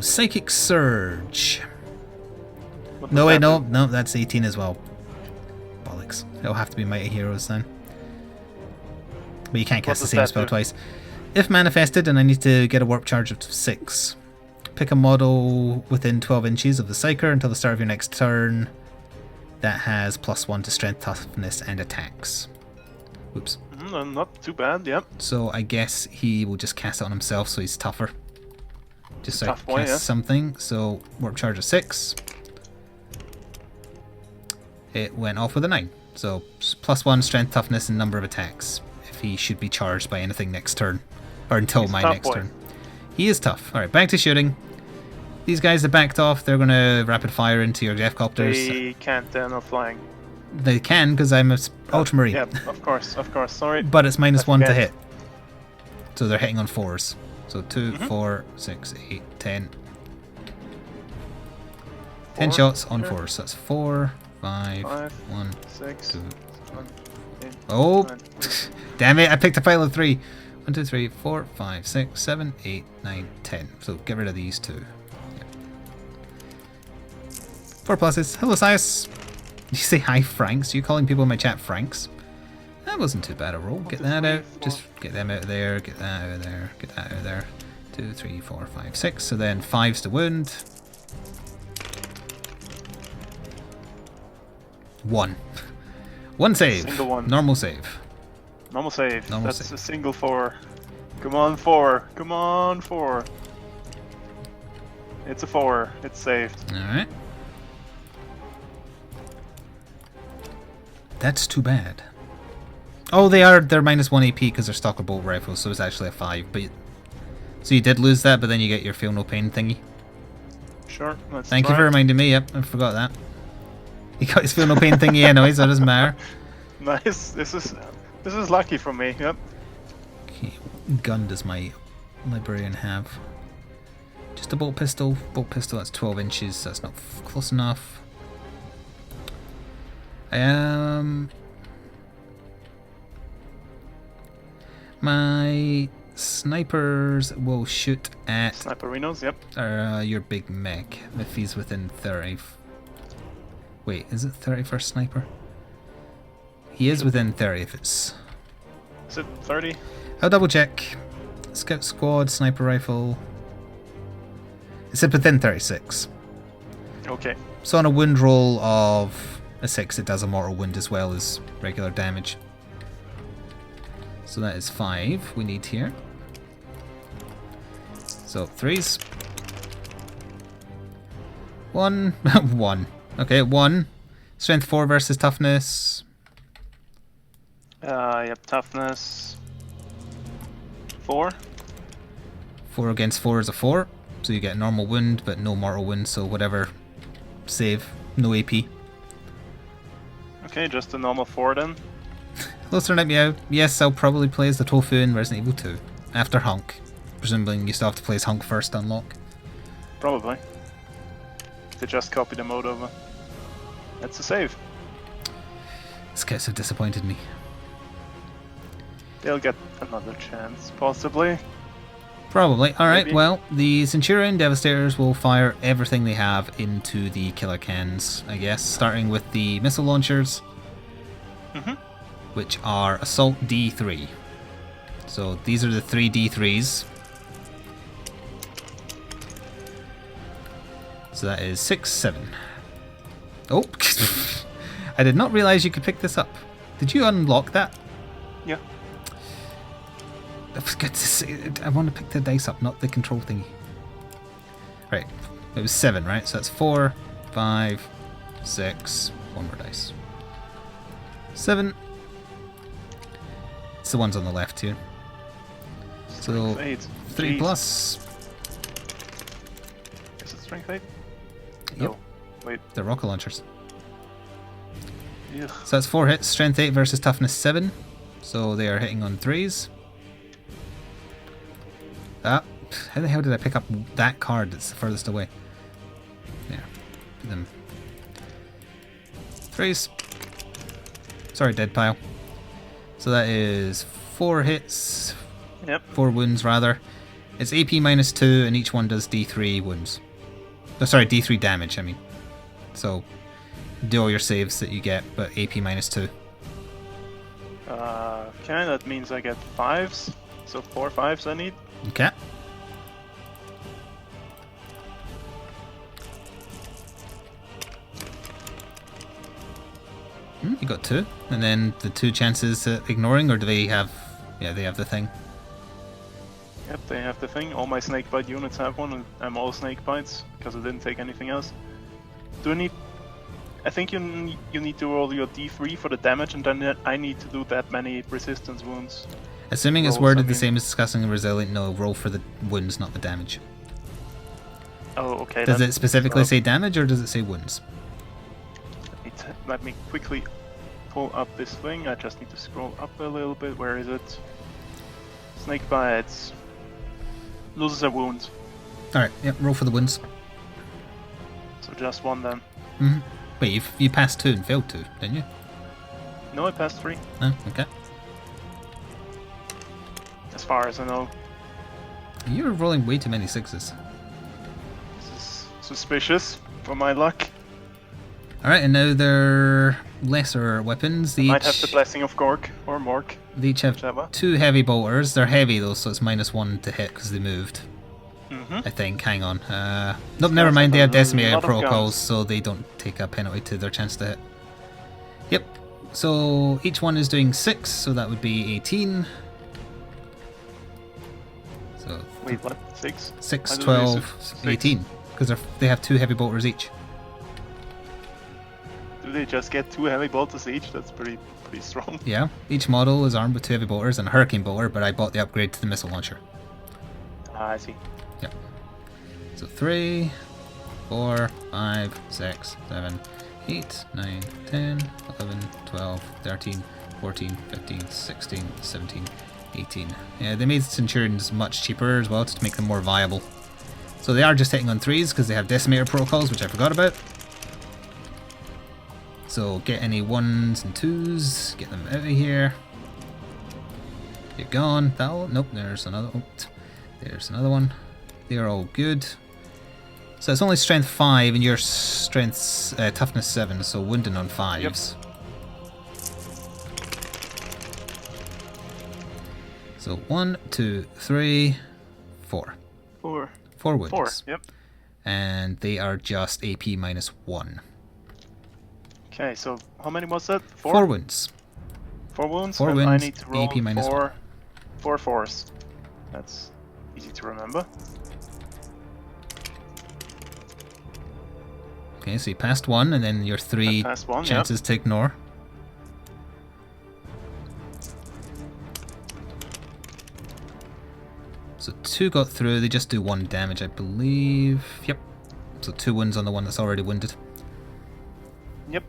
Psychic Surge. No, wait, no, that's 18 as well. Bollocks. It'll have to be Mighty Heroes then. But you can't cast the same spell twice. If manifested, and I need to get a warp charge of 6. Pick a model within 12 inches of the Psyker until the start of your next turn that has +1 to strength, toughness, and attacks. Whoops. Not too bad, yep. So I guess he will just cast it on himself so he's tougher. Just so I can cast something. So warp charge of 6. It went off with a 9. So +1 strength, toughness, and number of attacks. If he should be charged by anything next turn. Or until my next turn. He is tough. Alright, back to shooting. These guys that backed off, they're going to rapid fire into your Death Copters. They can't, they're not flying. They can, because I'm an Ultramarine. Yeah, of course, sorry. But it's -1 to hit. So they're hitting on 4s. So 2, 4, 6, 8, 10. 10 shots on 4s. So that's 4, 5, 1, 6, 2. 7, 8, oh! 9. Damn it, I picked a pile of 3. 1, 2, 3, 4, 5, 6, 7, 8, 9, 10. So get rid of these 2. Yep. 4 pluses. Hello, Sias. You say hi, Franks? Are you calling people in my chat Franks? That wasn't too bad a roll. Get that out. Just get them out of there. Get that out of there. Get that out of there. 2, 3, 4, 5, 6. So then 5's to wound. 1. 1 save. Single 1. Normal save. Normal save. Normal That's save. a single 4. Come on, 4. Come on, 4. It's a 4. It's saved. Alright. That's too bad. Oh, they're -1 AP because they're Stalker Bolt Rifles, so it's actually a 5. But so you did lose that, but then you get your Feel No Pain thingy. Sure, let's Thank you for reminding me, yep, I forgot that. He got his Feel No Pain thingy anyway, so it doesn't matter. Nice, this is lucky for me, yep. Okay, what gun does my Librarian have? Just a bolt pistol. Bolt pistol, that's 12 inches, so that's not close enough. My snipers will shoot at Sniperinos, yep. your big mech if he's within 30. Wait, is it 30 for a sniper? He is within 30 if it's... Is it 30? I'll double check. Scout squad, sniper rifle. It's within 36. Okay. So on a wound roll of a 6, it does a mortal wound as well as regular damage. So that is 5 we need here. So 3s. 1. 1. Okay, 1. Strength 4 versus toughness. Yep, toughness 4. 4 against 4 is a 4. So you get a normal wound, but no mortal wound, so whatever. Save. No AP. Okay, just a normal 4 then. Hello, Sir Night Meow. Yes, I'll probably play as the Tofu in Resident Evil 2. After Hunk. Presumably you still have to play as Hunk first to unlock. Probably. They just copy the mode over. That's a save. Scouts have disappointed me. They'll get another chance, possibly. Probably. Alright, Maybe. well, the Centurion Devastators will fire everything they have into the killer cans, I guess, starting with the missile launchers, which are Assault D3. So these are the 3 D3s. So that is 6, 7. Oh, I did not realize you could pick this up. Did you unlock that? Yeah. I was good to see. I want to pick the dice up, not the control thingy. Right, it was 7, right? So that's 4, 5, 6. One more dice. 7. It's the ones on the left here. So 3 plus. Is it strength 8? Yep. No. Wait. The rocket launchers. Ugh. So that's 4 hits, strength 8 versus toughness 7. So they are hitting on 3s. Ah, how the hell did I pick up that card that's the furthest away? There. Put them. 3s. Sorry, dead pile. So that is 4 hits. Yep. 4 wounds, rather. It's AP minus 2, and each one does D3 wounds. Oh, sorry, D3 damage, I mean. So, do all your saves that you get, but AP minus 2. Okay, that means I get 5s. So 4 5s I need. Okay. You got 2. And then the 2 chances ignoring, or do they have... Yeah, they have the thing. Yep, they have the thing. All my snakebite units have one, and I'm all snakebites, because I didn't take anything else. Do I need... I think you need to roll your D3 for the damage, and then I need to do that many resistance wounds. Assuming it's rolls, worded I the mean. same as discussing a resilient, no, roll for the wounds, not the damage. Oh, okay. Does then, it specifically say damage, or does it say wounds? Let me quickly pull up this thing. I just need to scroll up a little bit. Where is it? Snakebites. Loses a wound. Alright, yep, roll for the wounds. So just 1 then. Mm-hmm. Wait, you passed 2 and failed 2, didn't you? No, I passed 3. Oh, okay. As far as I know. You're rolling way too many 6s. This is suspicious for my luck. Alright, and now they're lesser weapons. They Might have the blessing of Gork or Mork. They each have whichever. 2 heavy bolters. They're heavy though, so it's -1 to hit because they moved. Mm-hmm. I think. Hang on. Nope, never mind. They have decimator lot of protocols, guns. so they don't take a penalty to their chance to hit. Yep. So each one is doing 6, so that would be 18. So Wait, what? 6? 6, How do they 12, six? 18. Because they have 2 heavy bolters each. Do they just get 2 heavy bolters each? That's pretty strong. Yeah. Each model is armed with 2 heavy bolters and a hurricane bolter, but I bought the upgrade to the missile launcher. Ah, I see. Yep. So 3, 4, 5, 6, 7, 8, 9, 10, 11, 12, 13, 14, 15, 16, 17, 18. Yeah, they made Centurions much cheaper as well to make them more viable. So they are just hitting on 3s because they have decimator protocols, which I forgot about. So get any 1s and 2s, get them out of here. You're gone. That'll... Nope, there's another... Oh, there's another one. They're all good. So it's only strength 5 and your strength's toughness 7, so wounding on 5s. Yep. So 1, 2, 3, 4. 4. 4 wounds. 4, yep. And they are just AP -1. Okay, so how many was that? 4? 4 wounds. 4 wounds? 4 and wounds, I need to roll AP -1. 4 4s. That's easy to remember. Okay, so you passed 1, and then your 3 1, chances to ignore. So 2 got through, they just do 1 damage, I believe. Yep. So 2 wounds on the one that's already wounded. Yep.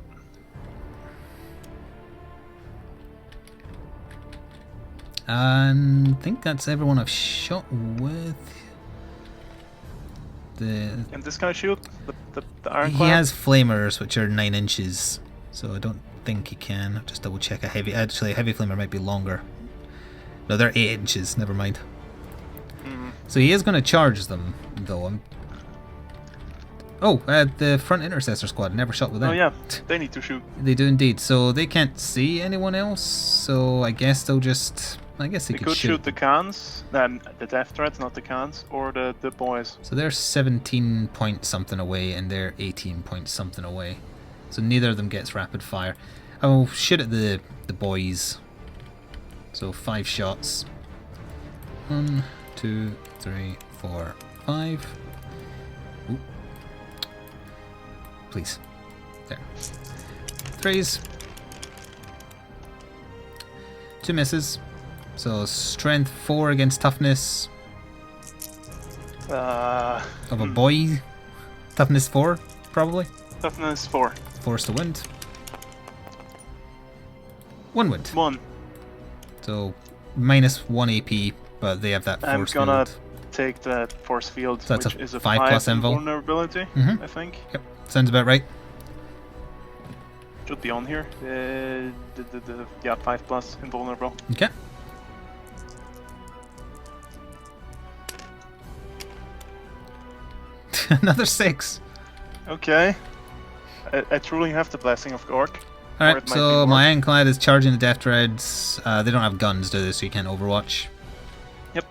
And I think that's everyone I've shot with. Can this guy shoot? The iron He cloud? has flamers, which are 9 inches, so I don't think he can. I'll just double check a heavy. Actually, a heavy flamer might be longer. No, they're 8 inches. Never mind. So he is going to charge them, though. Oh, the front intercessor squad. Never shot with them. Oh yeah, they need to shoot. They do indeed. So they can't see anyone else. So I guess they'll just. I guess they could shoot the cans, the death threats, not the cans, or the boys. So they're 17 point something away, and they're 18 point something away. So neither of them gets rapid fire. I'll shoot at the boys. So 5 shots. 1, 2, 3, 4, 5. Ooh. Please. There. 3s. 2 misses. So strength 4 against toughness. Of a boy. Toughness 4, probably. Toughness 4. Force to wind. 1 wind. 1. So minus 1 AP, but they have that force field. I'm gonna take that force field, so which is a 5 plus vulnerability, I think. Yep, sounds about right. Should be on here. Yeah, 5 plus invulnerable. Okay. Another 6. Okay. I truly have the blessing of Ork. Alright, so my Ironclad is charging the Death Dreads. They don't have guns, do they? So you can't overwatch. Yep.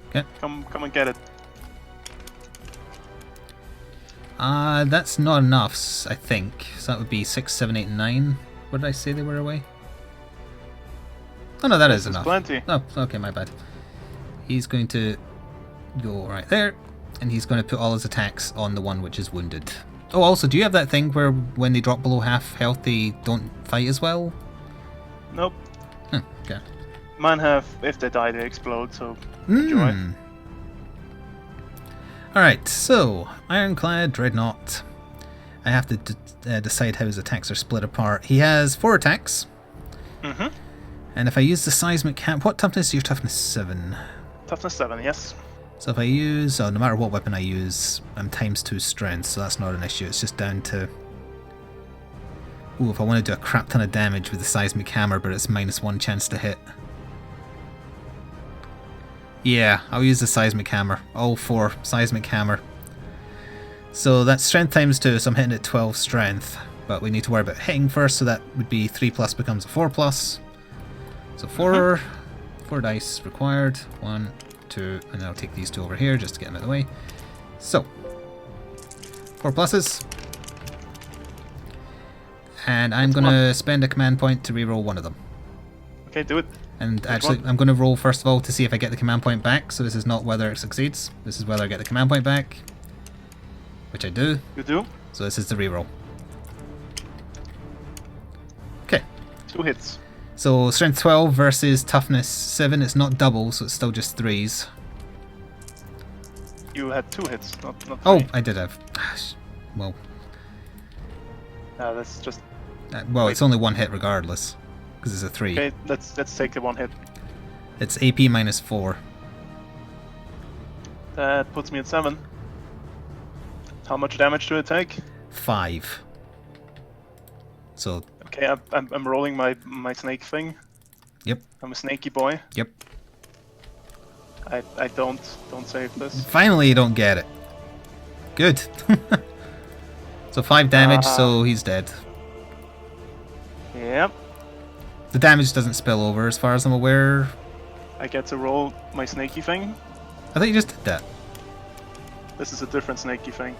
Okay. Come and get it. That's not enough, I think. So that would be 6, 7, 8, 9. What did I say they were away? Oh no, that is enough. Plenty. Oh, okay, my bad. He's going to go right there, and he's going to put all his attacks on the one which is wounded. Oh, also, do you have that thing where when they drop below half health, they don't fight as well? Nope. Okay. Mine have, if they die, they explode, so enjoy. Alright, so, Ironclad, Dreadnought. I have to decide how his attacks are split apart. He has 4 attacks. And if I use the seismic cap, what toughness is your toughness? 7? Toughness 7, yes. So if I use, no matter what weapon I use, I'm times 2 strength, so that's not an issue. It's just down to... Ooh, if I want to do a crap ton of damage with the seismic hammer, but it's minus 1 chance to hit. Yeah, I'll use the seismic hammer. All 4 seismic hammer. So that's strength times 2, so I'm hitting at 12 strength. But we need to worry about hitting first, so that would be 3 plus becomes a 4 plus. So 4 dice required. 1, 2, and then I'll take these 2 over here just to get them out of the way. So 4 pluses. And I'm going to spend a command point to reroll one of them. Okay, do it. And actually, I'm going to roll first of all to see if I get the command point back. So this is not whether it succeeds. This is whether I get the command point back. Which I do. You do. So this is the reroll. Okay. 2 hits. So strength 12 versus toughness 7. It's not double, so it's still just 3s. You had 2 hits, not 3. Oh, I did have. Well. That's just... well, it's only 1 hit regardless. Because it's a 3. Okay, let's take the 1 hit. It's AP minus 4. That puts me at 7. How much damage do I take? 5. So... Okay, I'm rolling my snake thing. Yep. I'm a snaky boy. Yep. I don't save this. Finally you don't get it. Good. So 5 damage, so he's dead. Yep. The damage doesn't spill over as far as I'm aware. I get to roll my snaky thing. I thought you just did that. This is a different snaky thing.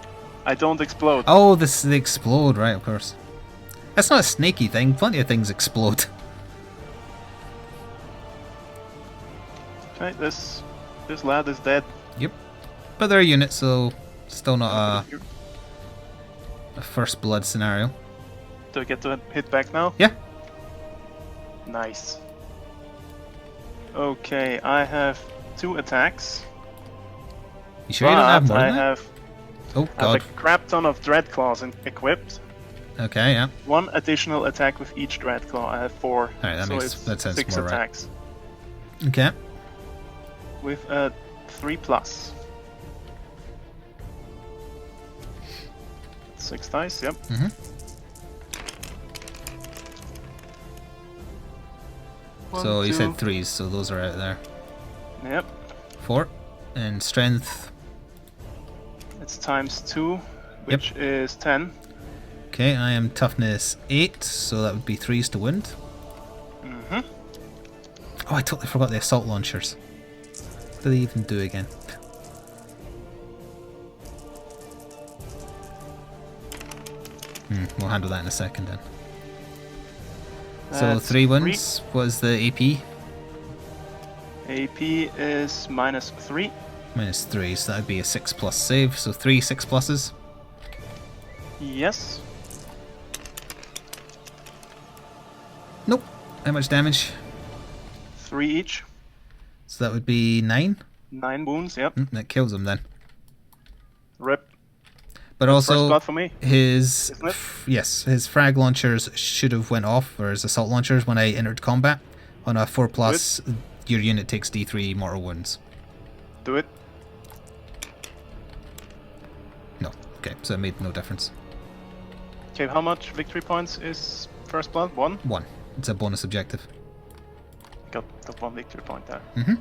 I don't explode. Oh, they explode, right, of course. That's not a snaky thing. Plenty of things explode. Okay, this lad is dead. Yep. But they're a unit, so still not a first blood scenario. Do I get to hit back now? Yeah. Nice. Okay, I have 2 attacks. You sure you don't have more than I that? have Oh god. a crap ton of Dreadclaws equipped. Okay, yeah. 1 additional attack with each Dreadclaw. I have 4. Alright, so that sounds 6 more right. attacks. Okay. With a 3 plus. 6 dice, yep. So you 2. said 3s, so those are out there. Yep. 4. And strength. It's times 2. which is 10. Okay, I am toughness 8, so that would be 3s to wound. Mm-hmm. Oh, I totally forgot the assault launchers. What do they even do again? We'll handle that in a second then. So That's 3 wounds. What is the AP? AP is -3. -3, so that would be a 6+ save. So 3 6+s. Yes. Nope. How much damage? 3 each. So that would be 9. 9 wounds, yep. That kills him then. Rip. But That's first also, blood for me, his isn't it? yes, his frag launchers should have went off, or his assault launchers when I entered combat. On a 4+, your unit takes D3 mortal wounds. Do it. No. Okay, so it made no difference. Okay, how much victory points is first blood? 1? 1. It's a bonus objective. Got 1 victory point there. Mm-hmm.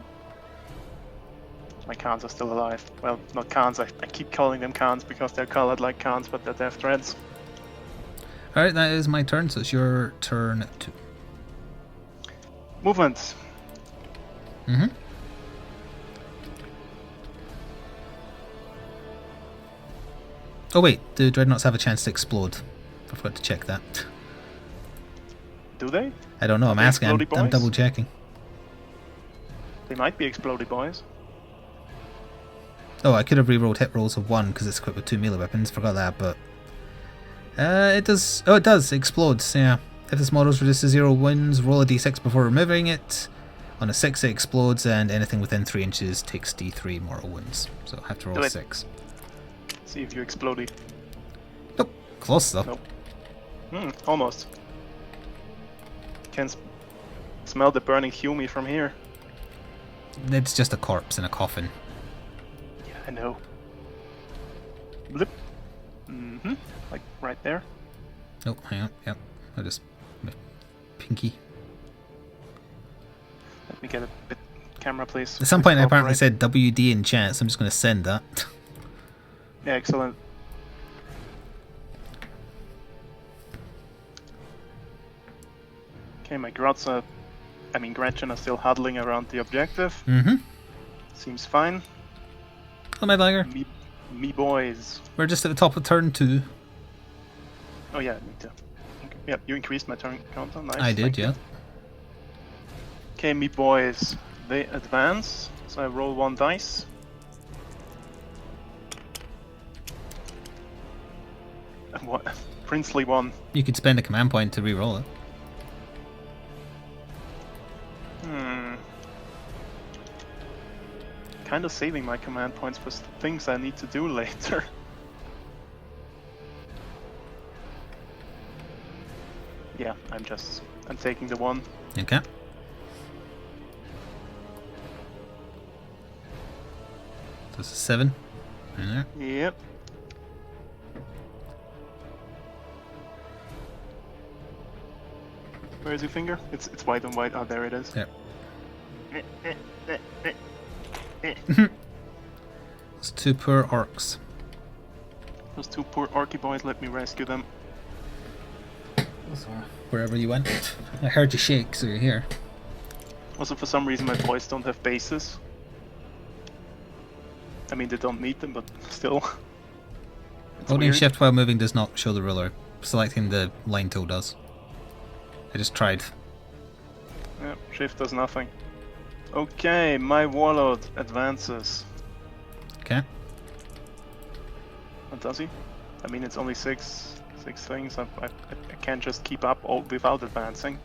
My Khans are still alive. Well, not Khans, I keep calling them Khans because they're colored like Khans, but they're death threads. Alright, that is my turn, so it's your turn too. Movement. Mm-hmm. Oh wait, do dreadnoughts have a chance to explode? I forgot to check that. Do they? I don't know, Are I'm they asking, I'm explodey boys? double checking. They might be explodey boys. Oh, I could have rerolled hit rolls of 1 because it's equipped with 2 melee weapons, forgot that, but... it does... Oh, it does! It explodes, yeah. If this model is reduced to 0 wounds, roll a d6 before removing it. On a 6 it explodes, and anything within 3 inches takes d3 mortal wounds. So I have to roll Do it. 6. See if you explodey. Nope. Close though. Nope. Almost. Can smell the burning Hume from here. It's just a corpse in a coffin. Yeah, I know. Blip. Mm-hmm. Like right there. Oh, hang on. Yep. I'll just... Pinky. Let me get a bit camera, please. At some point I apparently Right. said WD in chat, so I'm just going to send that. Yeah, excellent. Okay, my Gretchen are still huddling around the objective. Mm-hmm. Seems fine. Oh, my bagger. Me boys. We're just at the top of turn 2. Oh yeah, me too. Okay. Yeah, you increased my turn counter. Nice. I did, thank you. yeah. Okay, me boys. They advance, so I roll 1 dice. What? Princely 1. You could spend a command point to re-roll it. Kind of saving my command points for things I need to do later. Yeah, I'm taking the 1. Okay. So it's a 7. In there. Yep. Where is your finger? It's white on white. Oh, there it is. Yep. It's 2 poor orcs. Those 2 poor orky boys, let me rescue them. Wherever you went. I heard you shake, so you're here. Also, for some reason, my boys don't have bases. I mean, they don't need them, but still. It's Holding weird. shift while moving does not show the ruler. Selecting the line tool does. I just tried. Yeah, shift does nothing. Okay, my warlord advances. Okay. What does he? I mean, it's only six things. I can't just keep up all without advancing.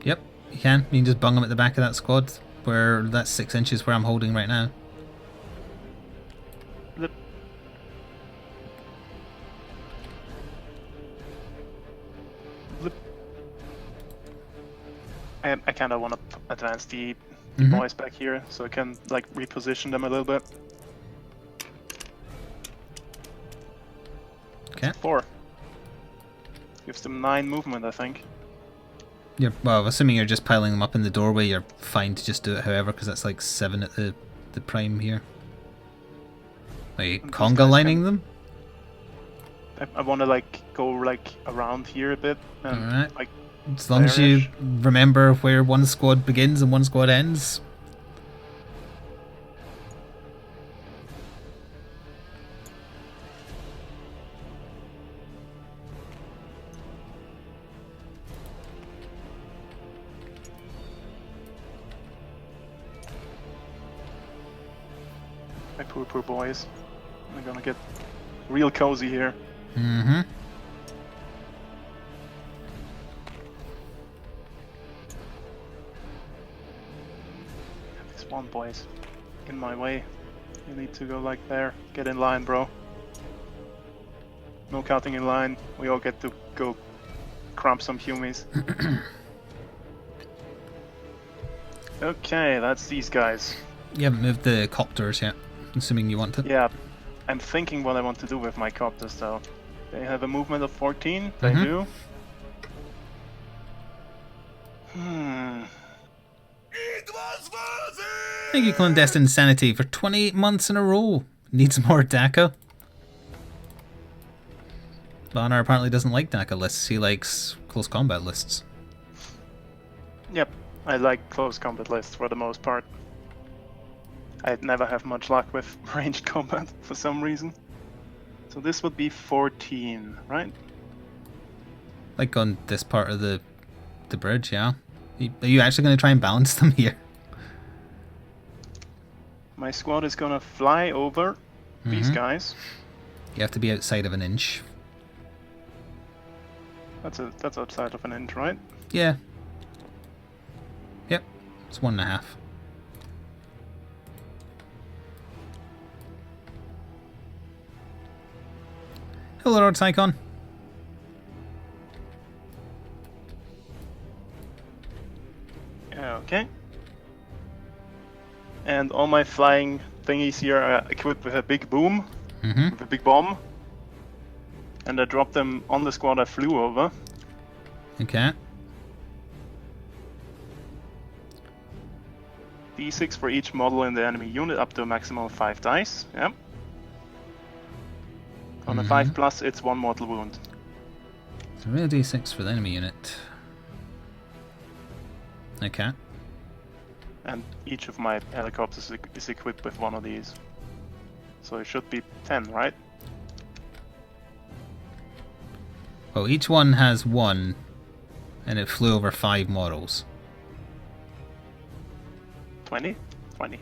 Yep, you can. You can just bung them at the back of that squad, where that's 6 inches where I'm holding right now. Blip. Blip. I kind of want to advance the boys back here, so I can like reposition them a little bit. Okay. 4. Gives them 9 movement, I think. Well, assuming you're just piling them up in the doorway, you're fine to just do it however, because that's like 7 at the prime here. Are you And these conga guys lining can- them? I want to like go like around here a bit and Alright. like As long as you there-ish. remember where one squad begins and one squad ends. My poor boys. I'm gonna get real cozy here. Mm-hmm. This one boy's in my way. You need to go like there. Get in line, bro. No counting in line. We all get to go crump some humies. Okay, that's these guys. You haven't moved the copters yet, assuming you want to. Yeah, I'm thinking what I want to do with my copters though. They have a movement of 14. They Mhm. do. Hmm. Thank you, Clandestine Insanity, for 28 months in a row. Needs more DACA. Bonner apparently doesn't like DACA lists. He likes close combat lists. Yep, I like close combat lists for the most part. I never have much luck with ranged combat for some reason. So this would be 14, right? Like on this part of the bridge, yeah. Are you actually going to try and balance them here? My squad is gonna fly over these Mhm. guys. You have to be outside of an inch. That's outside of an inch, right? Yeah. Yep. It's 1.5. Hello, Lord Psychon. Okay. And all my flying thingies here are equipped with a big boom, Mm-hmm. with a big bomb. And I dropped them on the squad I flew over. Okay. D6 for each model in the enemy unit, up to a maximum of 5 dice. Yep. On a 5 plus, it's 1 mortal wound. So real d6 for the enemy unit. Okay. And each of my helicopters is equipped with one of these. So it should be 10, right? Well, each one has one, and it flew over 5 models. 20? 20.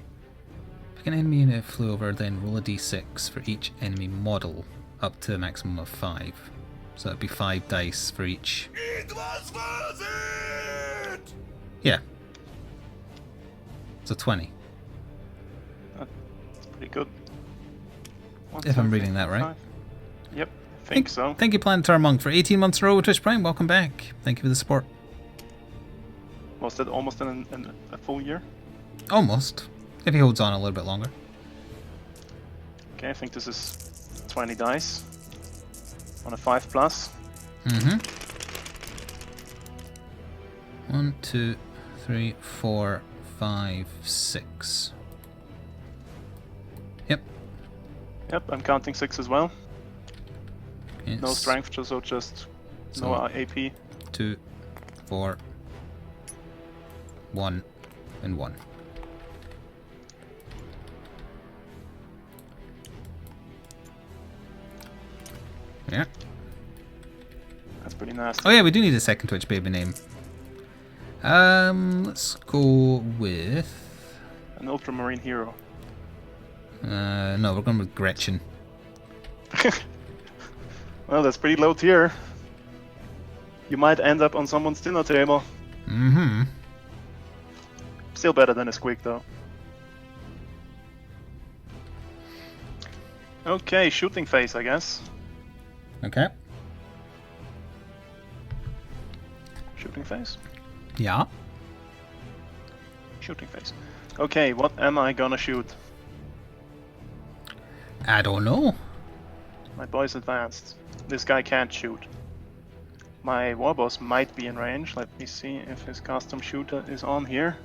Pick an enemy unit it flew over, then roll a d6 for each enemy model, up to a maximum of 5. So that'd be 5 dice for each. It was worth it! Yeah. So 20. That's pretty good. If I'm reading that right. 5. Yep, think so. Thank you, Planetar Monk, for 18 months in a row with Twitch Prime. Welcome back. Thank you for the support. Was that almost a full year? Almost. If he holds on a little bit longer. Okay, I think this is 20 dice. On a 5 plus. Mm-hmm. 1, 2, 3, 4, 5, 6. Yep. Yep, I'm counting 6 as well. Okay, No strength, just So- no AP. 2, 4, 1, and 1. Yeah. That's pretty nasty. Oh yeah, we do need a second Twitch baby name. Let's go with... An Ultramarine hero. no, we're going with Gretchen. Well, that's pretty low tier. You might end up on someone's dinner table. Mm-hmm. Still better than a squeak, though. Okay, shooting phase, I guess. Okay. Shooting phase? Yeah. Shooting phase. Okay, what am I gonna shoot? I don't know. My boy's advanced. This guy can't shoot. My warboss might be in range. Let me see if his custom shooter is on here.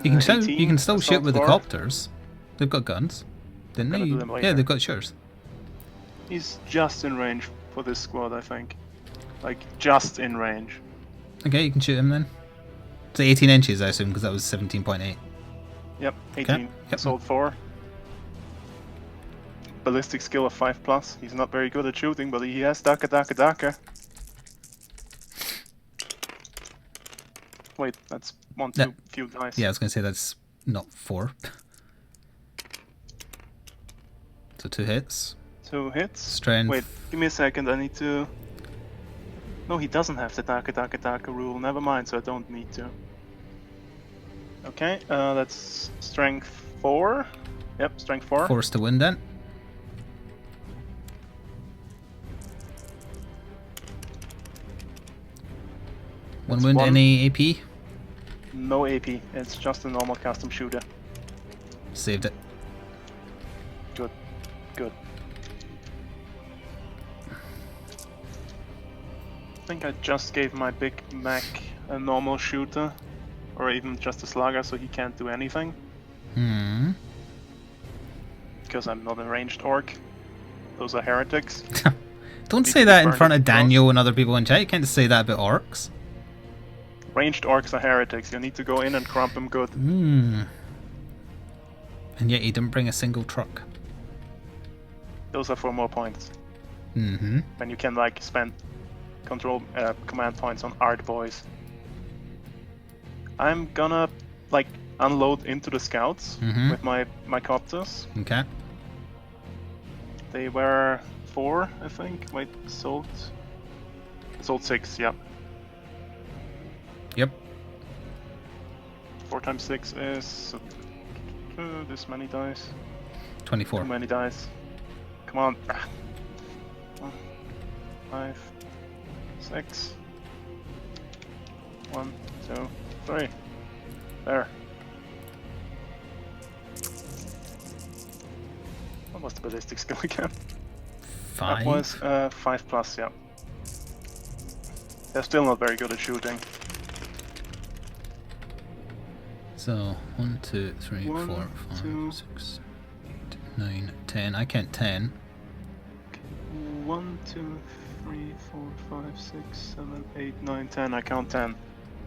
You can 18, still shoot assault with the dwarf. copters. They've got guns. Didn't Gonna they? do them Yeah, later. they've got yours. He's just in range for this squad, I think. Like, just in range. Okay, you can shoot him then. So 18 inches, I assume, because that was 17.8. Yep, 18. Yep. Assault 4. Ballistic skill of 5+. He's not very good at shooting, but he has Daka Daka Daka. Wait, that's one too No. few dice. Yeah, I was going to say that's not 4. So 2 hits. 2 hits. Strength. Wait, give me a second, I need to... No, he doesn't have the Daka Daka Daka rule. Never mind, so I don't need to. Okay, that's strength 4. Yep, strength 4. Force to win then. One That's wound, one. any AP? No AP, it's just a normal custom shooter. Saved it. Good, good. I think I just gave my big Mac a normal shooter, or even just a slugger, so he can't do anything. Hmm. Because I'm not a ranged orc. Those are heretics. Don't Need say to that in burn front it of across. Daniel and other people in chat. You can't just say that about orcs. Ranged orcs are heretics. You need to go in and crump them good. Hmm. And yet you didn't bring a single truck. Those are for more points. Mm-hmm. When you can like spend command points on art boys. I'm gonna like unload into the scouts Mhm. with my copters. Okay. They were 4, I think. Wait, assault 6. Yep. Yep. 4 times 6 is this many dice. 24. Too many dice. Come on. 1, 5, 6. 1, 2, 3. There. What was the ballistic skill again? 5. That was 5+, yeah. They're still not very good at shooting. So 1, 2, 3, 1, 4, 2. 5, 6, 8, 9, 10. I count 10. 1, 2, 3, 4, 5, 6, 7, 8, 9, 10. I count 10.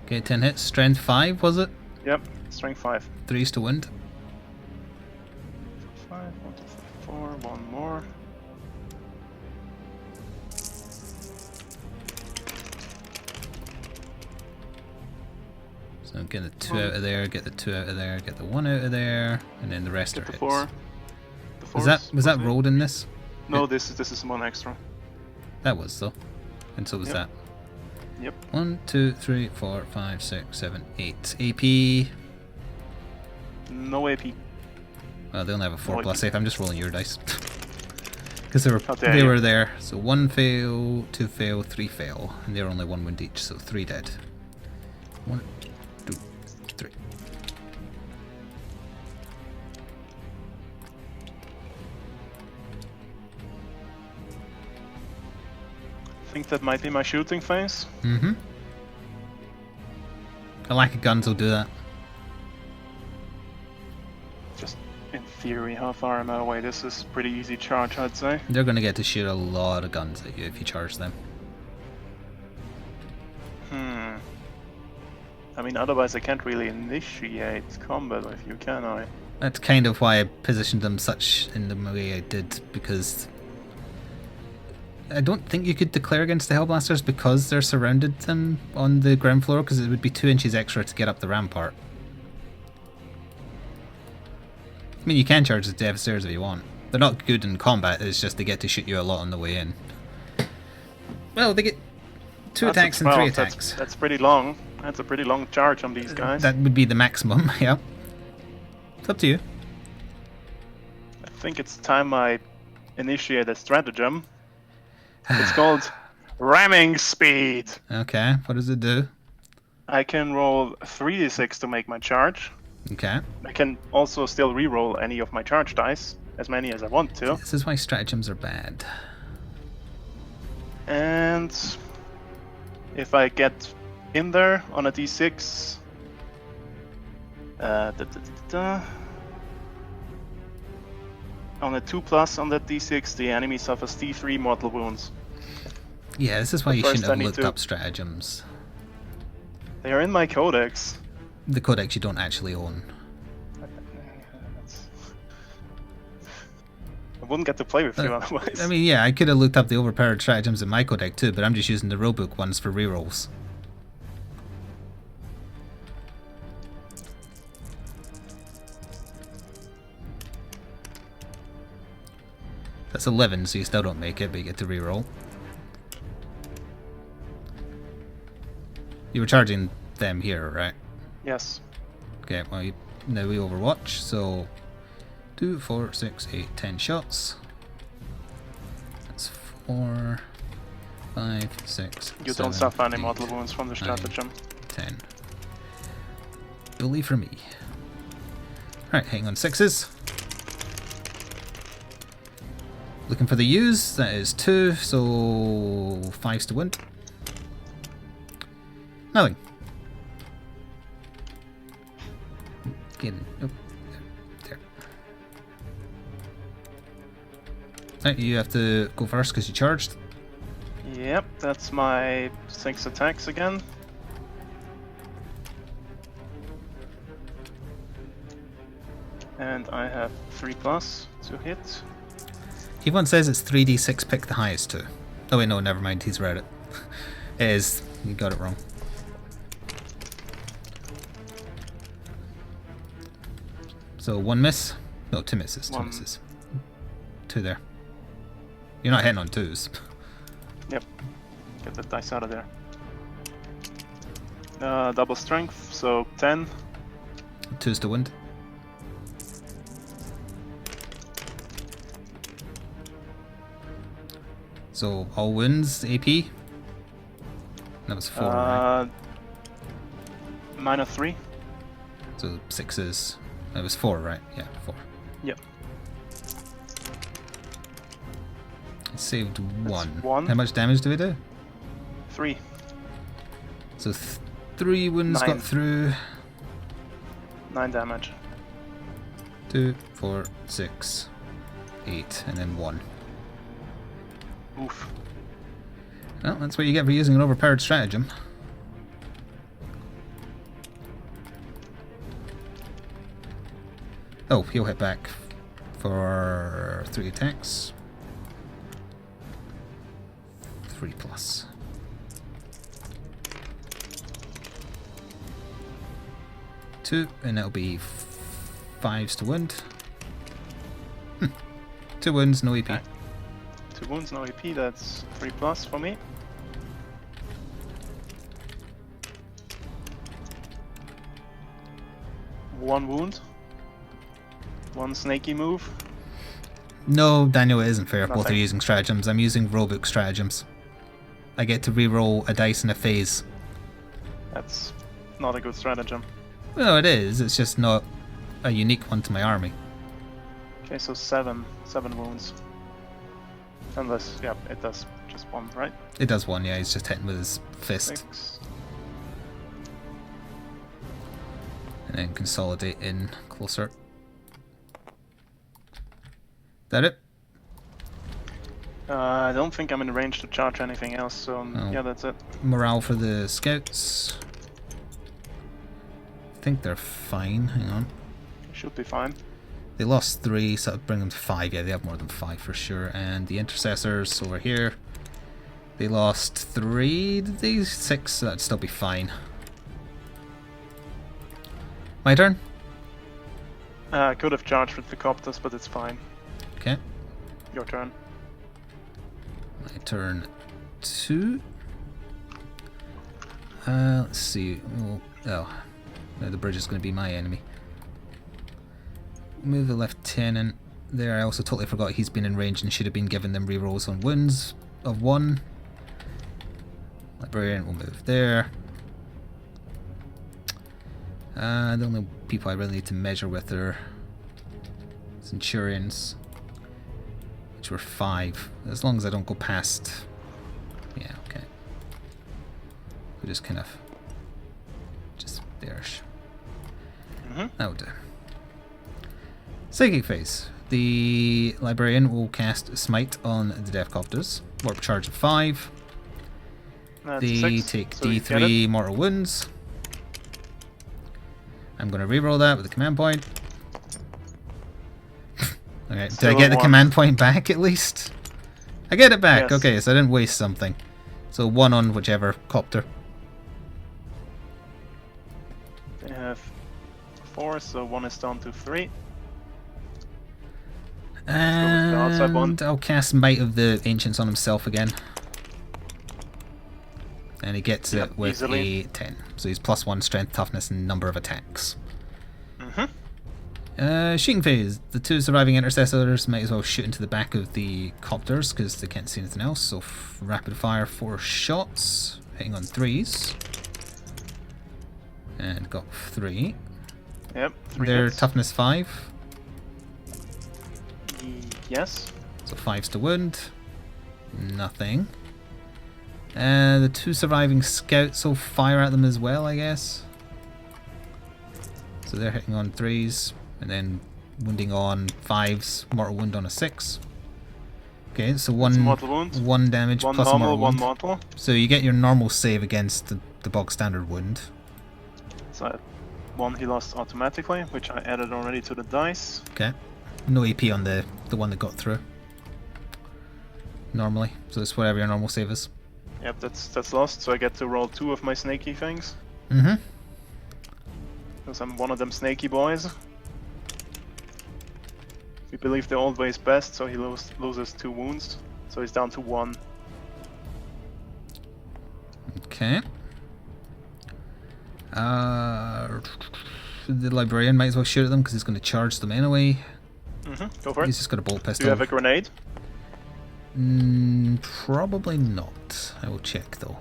Okay, 10 hits. Strength 5, was it? Yep, strength 5. 3's to wind. 5, 1, 2, 3, 4, 1 more. So get the 2 out of there, get the 2 out of there, get the 1 out of there, and then the rest are Get the hits. 4. The Was that rolled in this? No, this is one extra. That was though. And so was Yep. that. Yep. 1, 2, 3, 4, 5, 6, 7, 8. AP. No AP. Well, they only have a 4 No plus AP. 8. I'm just rolling your dice. Because How dare they you. were there. So 1 fail, 2 fail, 3 fail. And they're only 1 wound each, so 3 dead. 1, 2, 3. I think that might be my shooting phase. Mm-hmm. A lack of guns will do that. Just in theory, how far am I away? This is pretty easy charge, I'd say. They're going to get to shoot a lot of guns at you if you charge them. I mean, otherwise I can't really initiate combat with you, can I? That's kind of why I positioned them such in the way I did, because I don't think you could declare against the Hellblasters because they're surrounded them on the ground floor, because it would be 2 inches extra to get up the rampart. I mean, you can charge the Devastators if you want. They're not good in combat, it's just they get to shoot you a lot on the way in. Well, they get 2 That's attacks a and 3 12, attacks. That's pretty long. That's a pretty long charge on these guys. That would be the maximum, yeah. It's up to you. I think it's time I initiate a stratagem. It's called ramming speed. Okay, what does it do? I can roll 3d6 to make my charge. Okay. I can also still re-roll any of my charge dice, as many as I want to. This is why stratagems are bad. And if I get in there on a d6, On a 2+ on that d6, the enemy suffers d3 mortal wounds. Yeah, this is why you First, shouldn't I have need looked to- up stratagems. They are in my codex. The codex you don't actually own. I wouldn't get to play with you otherwise. I mean, yeah, I could have looked up the overpowered stratagems in my codex too, but I'm just using the rulebook ones for rerolls. That's 11, so you still don't make it, but you get to reroll. You were charging them here, right? Yes. Okay, well, now we overwatch, so 2, 4, 6, 8, 10 shots. That's 4, 5, 6, You 7, don't suffer any 8, mortal wounds from the 9, stratagem. 10. Bully for me. Alright, hang on 6s. Looking for the U's, that is 2, so 5s to win. Nothing. Get in. Oh, there. Right, you have to go first because you charged. Yep, that's my 6 attacks again. And I have 3+ to hit. Everyone says it's 3d6, pick the highest two. Oh wait, no, never mind, he's read it. It is, you got it wrong. So 1 miss? No, 2 misses, 2 One. misses. 2 there. You're not hitting on 2s. Yep. Get that dice out of there. Double strength, so 10. 2s to wind. So all wounds, AP? That was 4, right? -3. So 6s. That was 4, right? Yeah, 4. Yep. I saved 1. 1. How much damage do we do? 3. So 3 wounds 9. got through. 9 damage. 2, 4, 6, 8, and then 1. Oof. Well, that's what you get for using an overpowered stratagem. Oh, he'll hit back for 3 attacks. 3+. Two, and that'll be 5s to wound. 2 wounds, no EP. Okay. 2 wounds, no AP, that's 3+ for me. One wound. 1 snaky move. No, Daniel, it isn't fair. Both are Nothing. using stratagems. I'm using rulebook stratagems. I get to re-roll a dice in a phase. That's not a good stratagem. Well, it is. It's just not a unique one to my army. Okay, so 7 wounds. Unless, yeah, it does just 1, right? It does 1, yeah. He's just hitting with his fist. 6. And then consolidate in closer. That it? I don't think I'm in range to charge anything else, so Oh. yeah, that's it. Morale for the scouts. I think they're fine. Hang on. Should be fine. They lost 3, so that'll bring them to 5. Yeah, they have more than 5 for sure. And the intercessors over here, they lost 3. Did they? 6, so that'd still be fine. My turn? I could have charged with the copters, but it's fine. Okay. Your turn. My turn 2. Let's see. Oh, now the bridge is going to be my enemy. Move the lieutenant there. I also totally forgot he's been in range and should have been given them rerolls on wounds of 1. Librarian will move there. The only people I really need to measure with are Centurions, which were 5. As long as I don't go past... Yeah, okay. We just kind of... Just there. Mm-hmm. That'll do. Psychic phase. The Librarian will cast Smite on the Deathcopters. Warp charge of 5. That's They 6, take so you get D3 mortal wounds. I'm going to reroll that with a command point. Okay, did I get the command point back at least? I get it back. Yes. Okay, so I didn't waste something. So 1 on whichever copter. They have 4, so 1 is down to 3. outside one. And I'll cast Might of the Ancients on himself again. And he gets it with easily. a 10. So he's +1 strength, toughness, and number of attacks. Shooting phase. The 2 surviving intercessors might as well shoot into the back of the copters because they can't see anything else. So rapid fire 4 shots, hitting on 3s. And got 3. Yep, 3 Their hits. toughness 5. Yes. So 5s to wound. Nothing. The 2 surviving scouts will fire at them as well, I guess. So they're hitting on 3s. And then wounding on 5s, mortal wound on a 6. Okay, so It's a mortal wound. 1 damage 1 plus a normal, mortal 1 wound. mortal. So you get your normal save against the bog standard wound. So 1 he lost automatically, which I added already to the dice. Okay. No AP on the one that got through. Normally. So it's whatever your normal save is. Yep, that's lost, so I get to roll 2 of my snaky things. Mm-hmm. Because I'm one of them snaky boys. We believe the old way is best, so he loses 2 wounds. So he's down to 1. Okay. The Librarian might as well shoot at them because he's going to charge them anyway. Go for it. He's just got a bolt pistol. Do you have a grenade? Probably not. I will check though.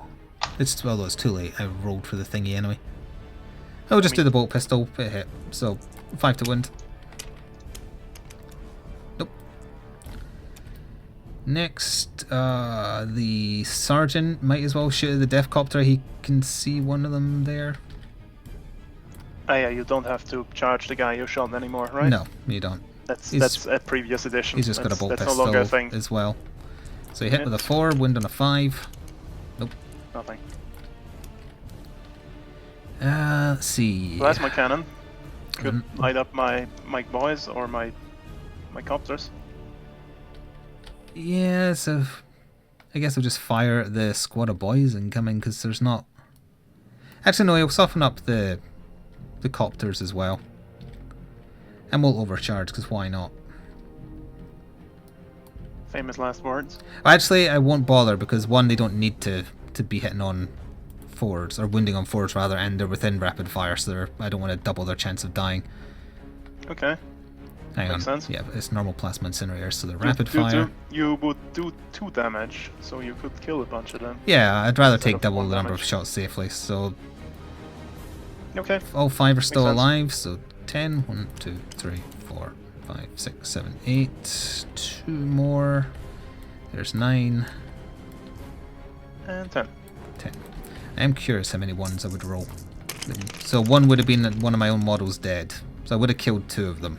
It's too late. I rolled for the thingy anyway. I'll just do the bolt pistol. It hit. So 5 to wound. Nope. Next, the sergeant might as well shoot at the Deathcopter. He can see one of them there. Ah, yeah, you don't have to charge the guy you shot anymore, right? No, you don't. That's a previous edition. He's just got a bolt that's pistol no longer a thing. as well. So he hit with a 4, wound on a 5. Nope. Nothing. Let's see. Plasma cannon could Mm. light up my boys or my copters. Yeah, so I guess I'll just fire at the squad of boys incoming because there's not. Actually, no, I'll soften up the copters as well, and we'll overcharge because why not? Famous last words. Actually, I won't bother because 1, they don't need to be hitting on 4s or wounding on 4s rather, and they're within rapid fire, so I don't want to double their chance of dying. Okay. Hang Makes on. sense. Yeah, it's normal plasma incinerators, so they're rapid fire. You would do 2 damage, so you could kill a bunch of them. Yeah, I'd rather Instead take of double 1 the number of damage. shots safely. So Okay. all 5 are still sense. alive, so 10. 1, 2, 3, 4, 5, 6, 7, 8. 2 more. There's 9. And 10. 10. I'm curious how many 1s I would roll. So 1 would have been one of my own models dead. So I would have killed 2 of them.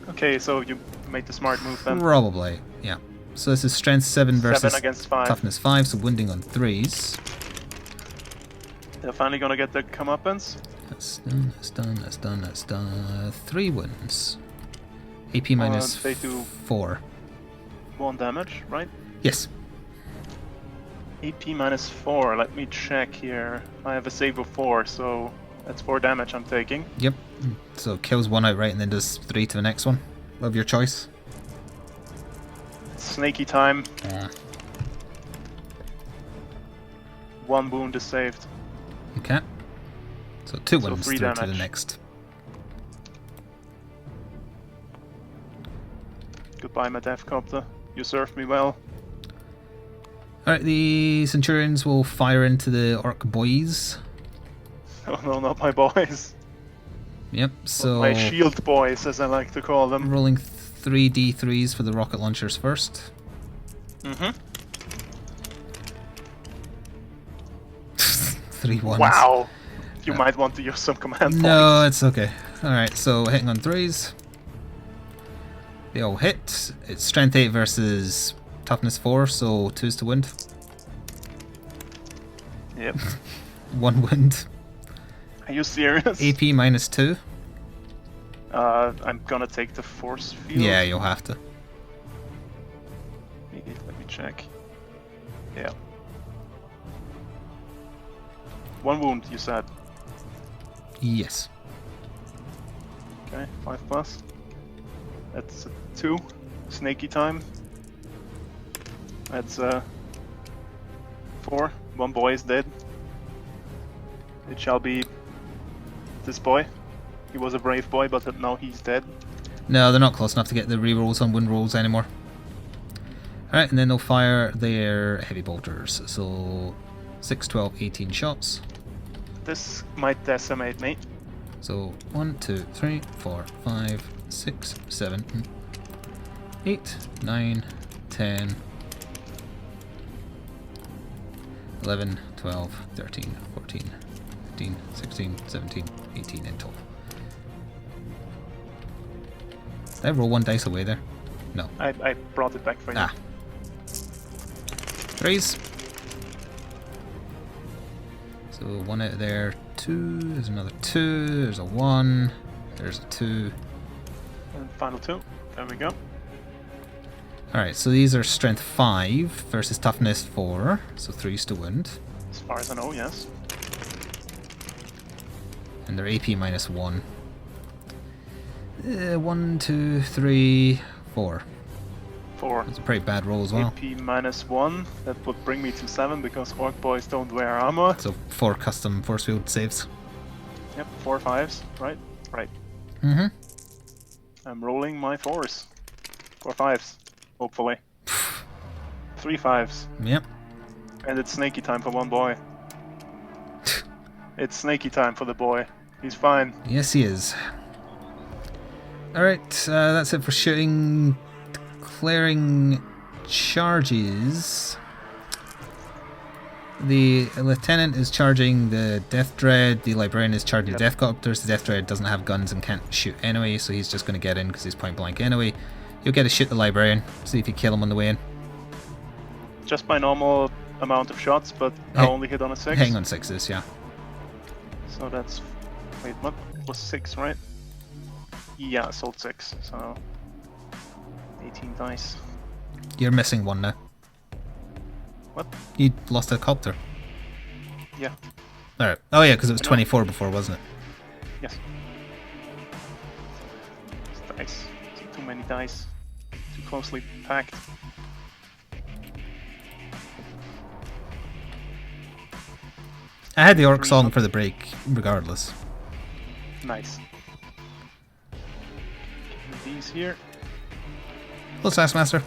Okay, so you made the smart move then. Probably, yeah. So this is strength 7 versus 7 against 5. toughness 5, so wounding on 3s. They're finally gonna get the comeuppance. That's done, that's done, that's done, that's done. 3 wounds. AP minus they do 4. 1 damage, right? Yes. AP minus 4. Let me check here. I have a save of 4, so that's 4 damage I'm taking. Yep. So kills 1 outright and then does 3 to the next one. Of your choice. Snaky time. Yeah. 1 wound is saved. Okay. So 2 So wounds 3 through to the damage. next. Goodbye, my Deathcopter. You served me well. Alright, the Centurions will fire into the Orc boys. Oh no, not my boys. Yep, so My shield boys, as I like to call them. rolling 3 D3s for the rocket launchers first. 3 ones. Wow! You might want to use some command No, points. it's okay. Alright, so hitting on 3s. They all hit. It's strength 8 versus toughness 4, so 2's to wound. Yep. 1 wound. Are you serious? AP minus 2. I'm gonna take the force field. Yeah, you'll have to. Let me check. Yeah. 1 wound, you said. Yes. Okay, 5 plus. That's a 2. Snaky time. That's 4. 1 boy is dead. It shall be this boy. He was a brave boy, but now he's dead. No, they're not close enough to get the rerolls on wound rolls anymore. Alright, and then they'll fire their heavy bolters. So 6, 12, 18 shots. This might decimate me. So 1, 2, 3, 4, 5, 6, 7, 8, 9, 10, 11, 12, 13, 14, 15, 16, 17, 18, and 12. Did I roll 1 dice away there? No. I brought it back for you. Ah. 3s. So 1 out of there, 2, there's another 2, there's a 1, there's a 2. And final 2. There we go. Alright, so these are strength 5 versus toughness 4, so 3's to wound. As far as I know, yes. And they're AP minus 1. 1, 2, 3, 4. 4. That's a pretty bad roll as well. AP minus 1. That would bring me to 7 because orc boys don't wear armor. So 4 custom force field saves. Yep, 4 5s. Right? Right. Mm-hmm. I'm rolling my 4s. 4 5s. Hopefully. 3 5s. Yep. And it's snaky time for 1 boy. It's snaky time for the boy. He's fine. Yes, he is. Alright, that's it for shooting. Declaring charges. The lieutenant is charging the Death Dread, the librarian is charging the Death Copters. The Death Dread doesn't have guns and can't shoot anyway, so he's just going to get in because he's point blank anyway. You'll get to shoot the librarian, see if you kill him on the way in. Just my normal amount of shots, but I only hit on a 6. Hitting on 6s, yeah. So that's... Wait, what? It was 6, right? Yeah, I sold 6, so... 18 dice. You're missing 1 now. What? You lost a copter. Yeah. Alright. Oh yeah, because it was 24 before, wasn't it? Yes. It's dice. Too many dice. Too closely packed. I had the orc song for the break, regardless. Nice. These here. Hello, Taskmaster.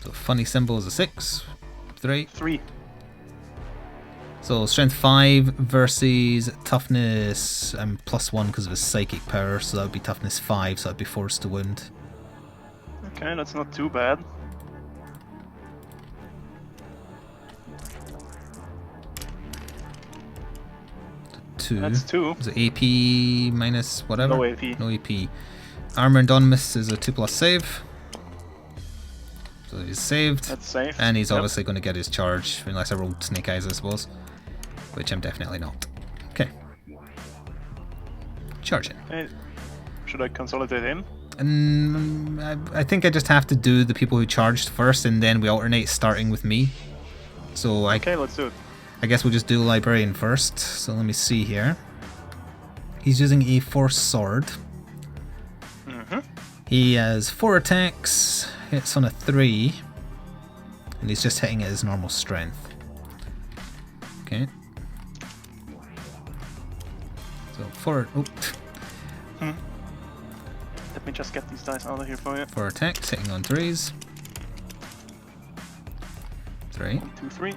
So funny symbol is a 6. 3. 3. So strength 5 versus toughness plus 1 because of his psychic power, so that would be toughness 5, so that'd be forced to wound. Okay, that's not too bad. That's 2. Is it AP minus whatever? No AP. No AP. Armor Anonymous is a 2+ save. So he's saved. That's safe. And he's obviously going to get his charge, unless I rolled Snake Eyes, I suppose. Which I'm definitely not. Okay. Charging. Hey, should I consolidate him? And I think I just have to do the people who charged first, and then we alternate starting with me. So Okay, let's do it. I guess we'll just do Librarian first. So let me see here. He's using a Force Sword. Mm-hmm. He has 4 attacks, hits on a 3, and he's just hitting at his normal strength. Okay. So 4. Let me just get these dice out of here for you. 4 attacks, hitting on 3s. 3. 1, 2, 3.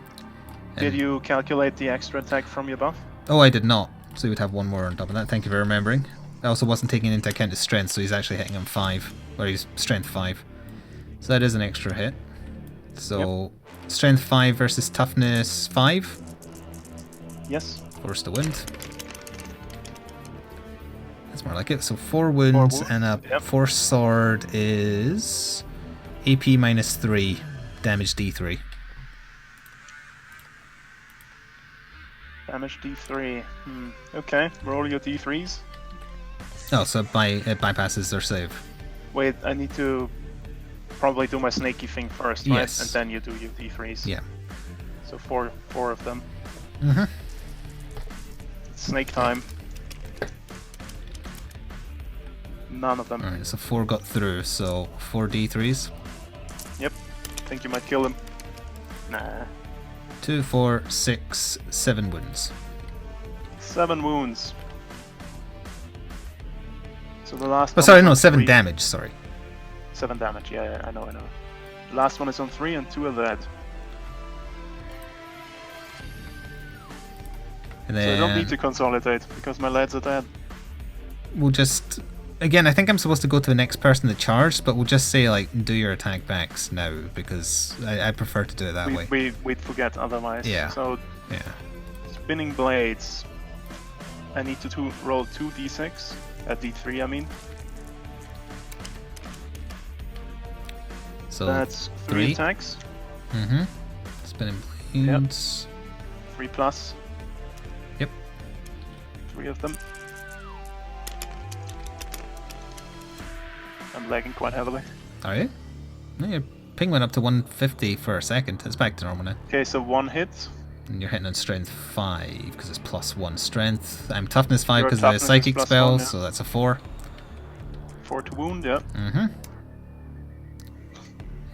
Did you calculate the extra attack from your buff? Oh, I did not. So he would have 1 more on top of that. Thank you for remembering. I also wasn't taking into account his strength, so he's actually hitting him 5. Or he's strength 5. So that is an extra hit. So strength 5 versus toughness 5. Yes. Force to wound. That's That's more like it. So 4 wounds, wounds, and a yep. force sword is AP -3, damage D3. Damage D3. Okay, roll your D3s. Oh, so it bypasses their save. Wait, I need to probably do my snaky thing first, right? Yes. And then you do your D3s. Yeah. So four of them. Mm-hmm. It's snake time. None of them. Alright, so 4 got through, so 4 D3s. Yep. Think you might kill him. Nah. 2, 4, 6, 7 wounds. 7 wounds. So the last Oh, one sorry, is no, on 7 3. damage, sorry. 7 damage, yeah, I know. The last one is on 3 and 2 are dead. And So I then don't need to consolidate, because my lads are dead. we'll just... Again, I think I'm supposed to go to the next person that charged, but we'll just say, like, do your attack backs now, because I prefer to do it that way. We'd forget otherwise. Yeah. So, Yeah. spinning blades. I need to roll 2 d6. D3, I mean. So That's 3 3. attacks. Mm-hmm. Spinning blades. 3 plus. Yep. 3 of them. I'm lagging quite heavily. Are you? No, your ping went up to 150 for a second. It's back to normal now. Okay, so 1 hit. And you're hitting on strength 5 because it's +1 strength. I'm toughness 5 Your because of the toughness is psychic +1, spell, yeah. so that's a 4. 4 to wound, yeah. Mm-hmm.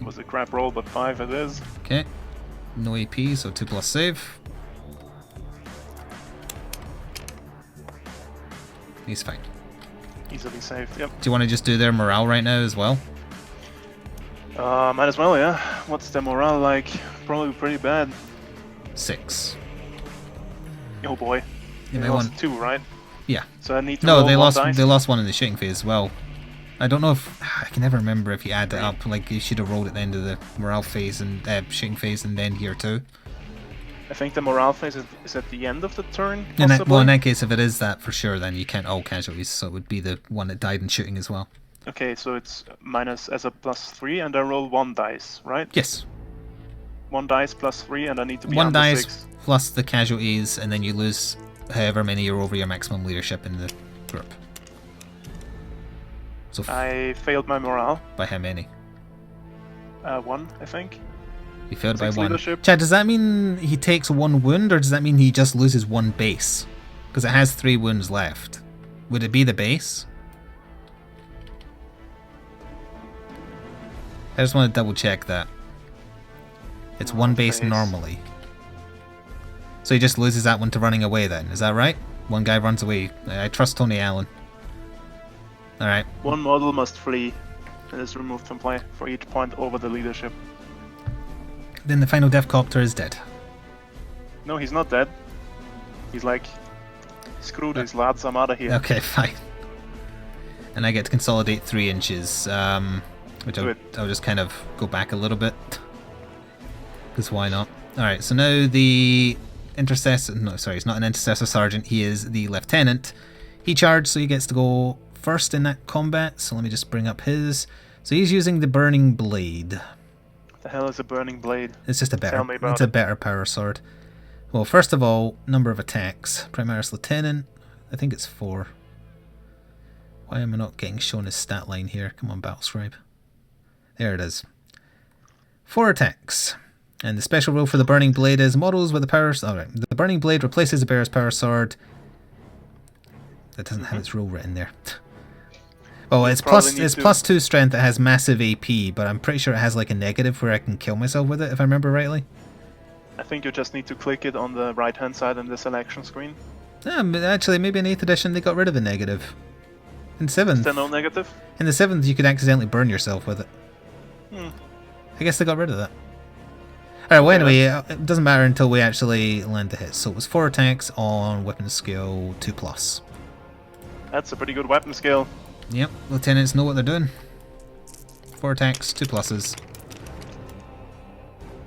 It was a crap roll, but 5 it is. Okay. No AP, so 2 plus save. He's fine. Easily saved, yep. Do you want to just do their morale right now as well? Might as well, yeah. What's the morale like? Probably pretty bad. 6. Oh boy. You They may lost want... 2, right? Yeah. So I need to No, roll they one lost. dice. They lost 1 in the shooting phase as well. I don't know if I can never remember if you add it up. Like you should have rolled at the end of the morale phase and shooting phase, and then here too. I think the morale phase is at the end of the turn, In that, possibly? well, in that case, if it is that for sure, then you count all casualties. So it would be the one that died in shooting as well. Okay, so it's minus as a +3, and I roll 1 dice, right? Yes. 1 dice +3, and I need to be 1 under dice 6. plus the casualties, and then you lose however many you're over your maximum leadership in the group. So I failed my morale. by how many? 1, I think. You failed by 6 1. leadership. Chad, does that mean he takes 1 wound, or does that mean he just loses 1 base? Because it has 3 wounds left. Would it be the base? I just want to double check that. It's 1 base normally. So he just loses that one to running away then, is that right? 1 guy runs away. I trust Tony Allen. Alright. 1 model must flee and is removed from play for each point over the leadership. Then the final Death Copter is dead. No, he's not dead. He's like, screw these lads, I'm out of here. Okay, fine. And I get to consolidate 3 inches, which I'll just kind of go back a little bit. Because why not? Alright, so now the Intercessor... No, sorry, he's not an Intercessor Sergeant. He is the Lieutenant. He charged, so he gets to go first in that combat. So let me just bring up his... So he's using the Burning Blade. What the hell is a burning blade? It's just a better... Tell me about It's a better power sword. Well, first of all, number of attacks. Primaris Lieutenant, I think it's 4. Why am I not getting shown his stat line here? Come on, Battlescribe. There it is. 4 attacks. And the special rule for the Burning Blade is models with the power... Alright, the Burning Blade replaces the bearer's power sword. That doesn't have its rule written there. Oh, it's +2 strength. It has massive AP, but I'm pretty sure it has like a negative where I can kill myself with it, if I remember rightly. I think you just need to click it on the right hand side in the selection screen. But actually, maybe in 8th edition they got rid of the negative. In Is there 7th... no negative? In the 7th you could accidentally burn yourself with it. I guess they got rid of that. Alright, well anyway, it doesn't matter until we actually land the hit. So it was 4 attacks on weapon skill 2+. That's a pretty good weapon skill. Yep, lieutenants know what they're doing. 4 attacks, 2+.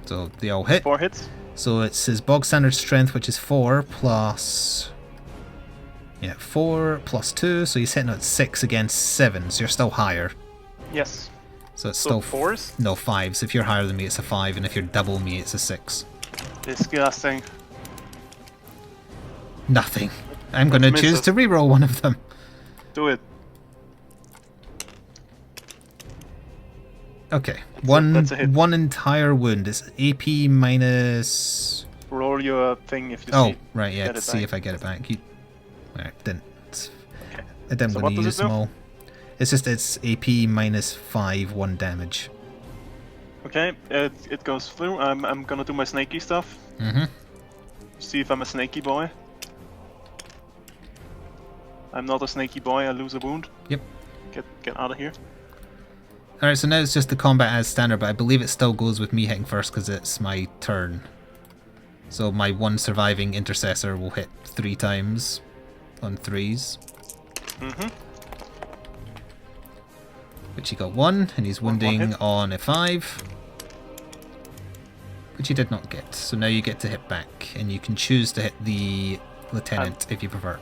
So they all hit. 4 hits. So it's his bog standard strength, which is 4 plus Yeah, 4 plus 2, so you're sitting at 6 against 7, so you're still higher. Yes. So it's So still 4s? No, 5s. If you're higher than me, it's a 5, and if you're double me, it's a 6. Disgusting. Nothing. I'm going to choose to reroll one of them. Do it. Okay, that's a hit. one entire wound. It's AP minus... Roll your thing if you Oh, see. right, yeah, Get to it see back. if I get it back. Right, didn't. Okay. I didn't So want what to does use it do? them all. It's just, it's AP minus 5, 1 damage. Okay, it goes through. I'm gonna do my snaky stuff. Mm-hmm. See if I'm a snaky boy. I'm not a snaky boy, I lose a wound. Yep. Get out of here. Alright, so now it's just the combat as standard, but I believe it still goes with me hitting first because it's my turn. So my one surviving intercessor will hit 3 times on 3s. Mm-hmm. Which he got 1, and he's One wounding hit. on a 5. Which he did not get. So now you get to hit back, and you can choose to hit the lieutenant if you prefer.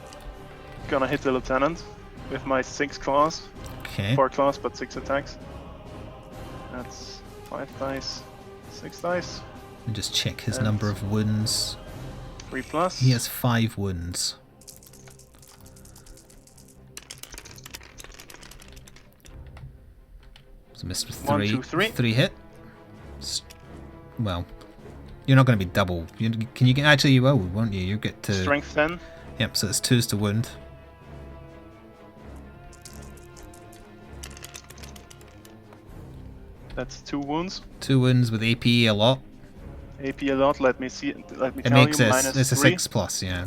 Gonna hit the lieutenant with my 6 claws. Okay. 4 claws, but 6 attacks. That's 5 dice, 6 dice, And just check his And- number of wounds. 3 plus. He has 5 wounds. So Mr. 3, 1, 2, 3. 3 hit. Well, you're not going to be double. Can you get, actually you will, won't you? You get to Strength 10. Yep. So it's 2s to wound. That's 2 wounds. 2 wounds with AP a lot. AP a lot. Let me see. Let me It tell makes you. it. Minus It's a 3. 6 plus. Yeah.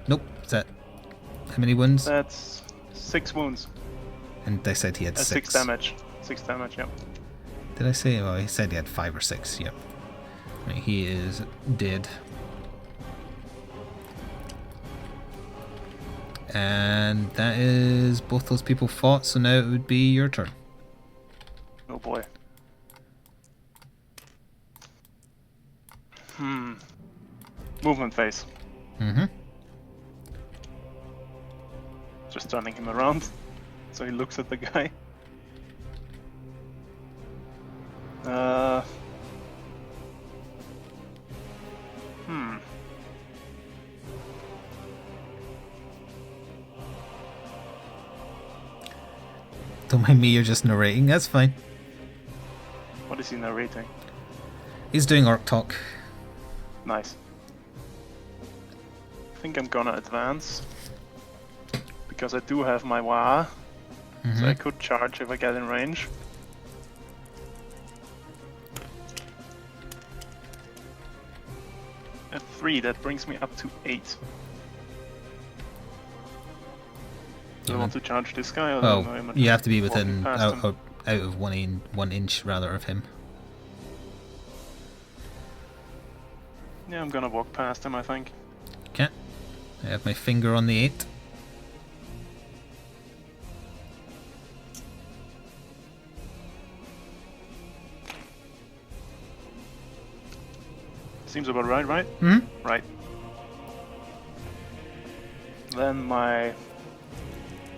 Nope. Is that how many wounds? That's 6 wounds. And they said he had 6. 6 damage. 6 damage. Yep. Did I say? Well, he said he had 5 or 6. Yep. Right, he is dead. And that is both those people fought. So now it would be your turn. Oh boy. Movement phase. Mm-hmm. Just turning him around, so he looks at the guy. Don't mind me. You're just narrating. That's fine. What is he narrating? He's doing orc talk. Nice. I think I'm gonna advance. Because I do have my Wa, so I could charge if I get in range. At 3, that brings me up to 8. Do I want to charge this guy? Or do I Well, am I you just have to be walking within past out him? of 1 inch rather of him. Yeah, I'm gonna walk past him, I think. Okay. I have my finger on the 8. Seems about right, right? Hmm. Right. Then my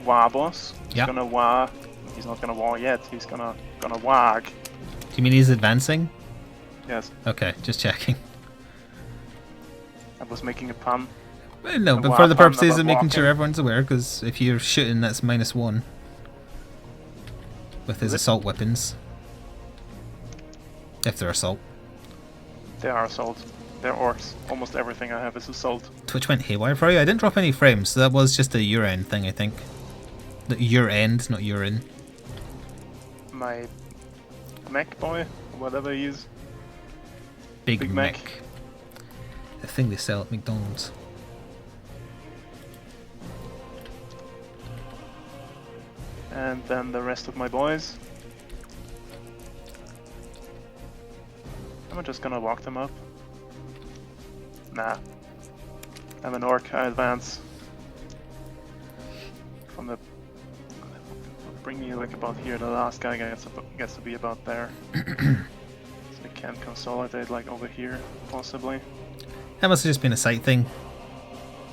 Wa boss is Yeah. gonna Wa. He's not gonna Wa yet. He's gonna Wag. Do you mean he's advancing? Yes, Okay, just checking. I was making a pun. Well, no, A but wa for the pun purposes about of making walking. sure everyone's aware, because if you're shooting, that's -1 with his Is it? assault weapons. If they're assault. They are assault. They're orcs. Almost everything I have is assault. Twitch went haywire for you. I didn't drop any frames, so that was just a your end thing, I think. The your end, not urine. My mech boy, or whatever he is. Big, Big Mac. Mac. The thing they sell at McDonald's. And then the rest of my boys. Am I just gonna walk them up? Nah. I'm an orc, I advance. From the... Bring me like about here, the last guy gets to be about there. So I can consolidate like over here, possibly. That must have just been a sight thing.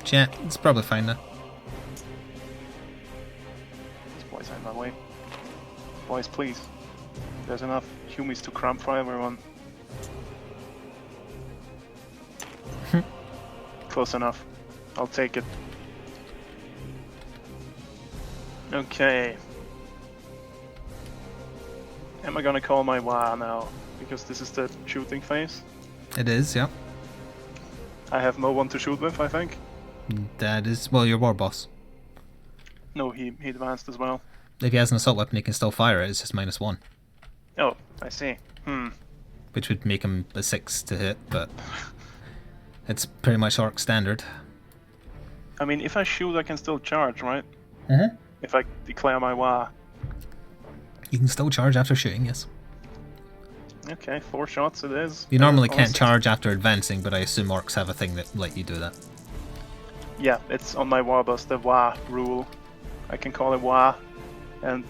Chat, it's probably fine now. These boys are in my way. Boys, please. There's enough humies to cramp for everyone. Close enough. I'll take it. Okay. Am I gonna call my Wa now? Because this is the shooting phase. It is, yeah. I have no one to shoot with, I think. That is, well, your war boss. No, he advanced as well. If he has an assault weapon, he can still fire it. It's just -1. Oh, I see. Which would make him a 6 to hit, but it's pretty much Orc standard. I mean, if I shoot, I can still charge, right? Mm-hmm. If I declare my Wa. You can still charge after shooting, yes. Okay, 4 shots it is. You normally can't Honestly. charge after advancing, but I assume Orcs have a thing that let you do that. Yeah, it's on my Warbus, the Wa rule. I can call it Wa, and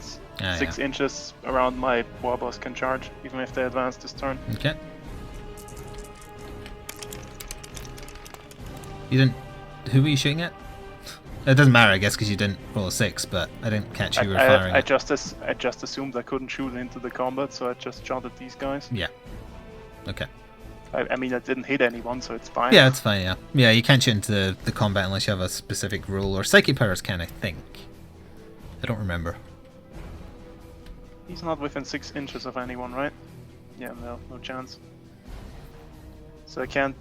6 inches around my Warbus can charge, even if they advance this turn. Okay. You didn't... Who were you shooting at? It doesn't matter, I guess, because you didn't roll a 6, but I didn't catch who you were firing I at. just assumed I couldn't shoot into the combat, so I just shot at these guys. Yeah. Okay. I mean, I didn't hit anyone, so it's fine. Yeah, it's fine, yeah. Yeah, you can't shoot into the combat unless you have a specific rule, or Psychic Powers can, I think. I don't remember. He's not within 6 inches of anyone, right? Yeah, no chance. So I can't...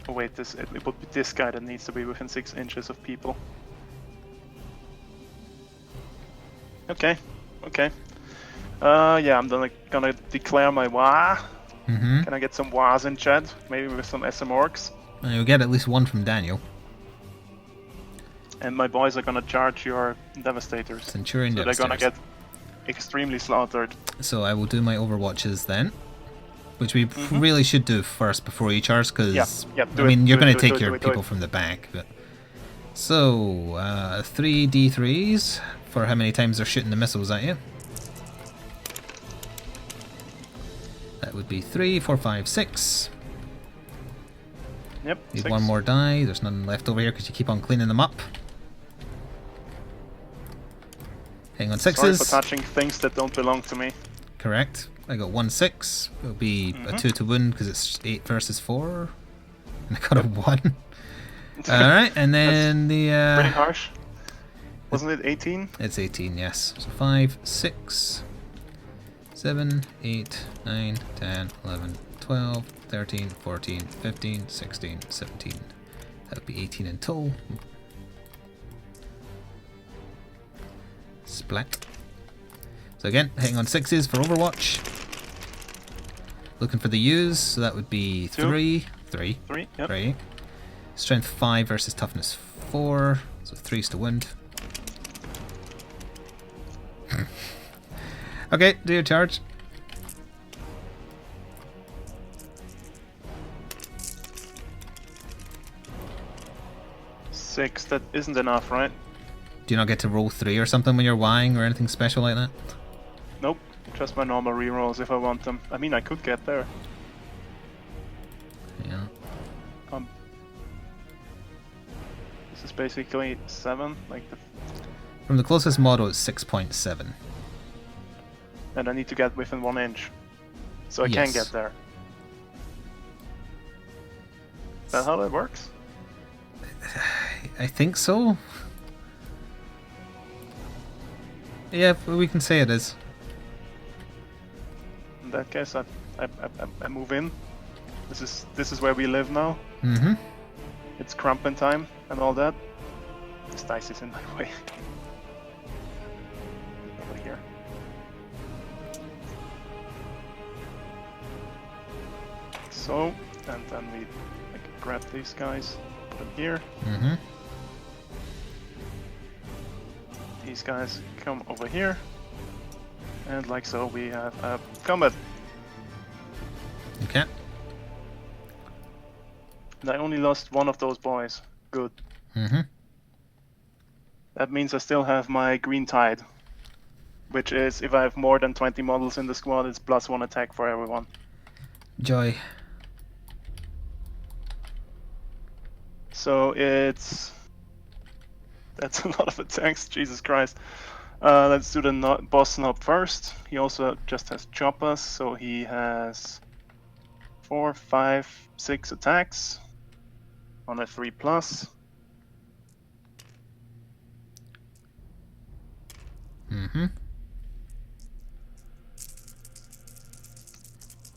Oh wait, it would be this guy that needs to be within 6 inches of people. Okay. Yeah, I'm gonna declare my Wa. Mm-hmm. Can I get some Was in chat? Maybe with some SM Orcs? You'll get at least one from Daniel. And my boys are gonna charge your Devastators. Centurion so Devastators. they're gonna get extremely slaughtered. So I will do my Overwatches then. Which we really should do first before you charge, because I mean you're going to take your people from the back. But so 3 D3s for how many times they're shooting the missiles at you. That would be 3, 4, 5, 6. Yep. Need 6. one more die. There's none left over here because you keep on cleaning them up. Hang on, 6s. Sorry for touching things that don't belong to me. Correct. I got 1 6. It'll be a 2 to wound because it's 8 versus 4. And I got a 1. Alright, and then the... pretty harsh. Wasn't it 18? It's 18, yes. So 5, 6, 7, 8, 9, 10, 11, 12, 13, 14, 15, 16, 17. That would be 18 in total. Splat. So again, hitting on 6s for Overwatch. Looking for the U's, so that would be 3. 3. 3, yep. 3. Strength 5 versus toughness 4. So 3's to wound. Okay, do your charge. Six, that isn't enough, right? Do you not get to roll 3 or something when you're Ying or anything special like that? Nope, just my normal rerolls if I want them. I mean, I could get there. Yeah. This is basically 7, like the... From the closest model, it's 6.7. And I need to get within 1 inch. So I can get there. Is that how that works? I think so. Yeah, we can say it is. In that case, I move in. This is where we live now. Mm-hmm. It's crumping time and all that. This dice is in my way. Over here. So, and then we grab these guys, put them here. Mm-hmm. These guys come over here. And like so, we have combat. Okay. And I only lost one of those boys. Good. Mm-hmm. That means I still have my green tide. Which is, if I have more than 20 models in the squad, it's +1 attack for everyone. Joy. So it's... That's a lot of attacks, Jesus Christ. Let's do the boss knob first. He also just has choppers, so he has 4, 5, 6 attacks on a 3+. Mm-hmm.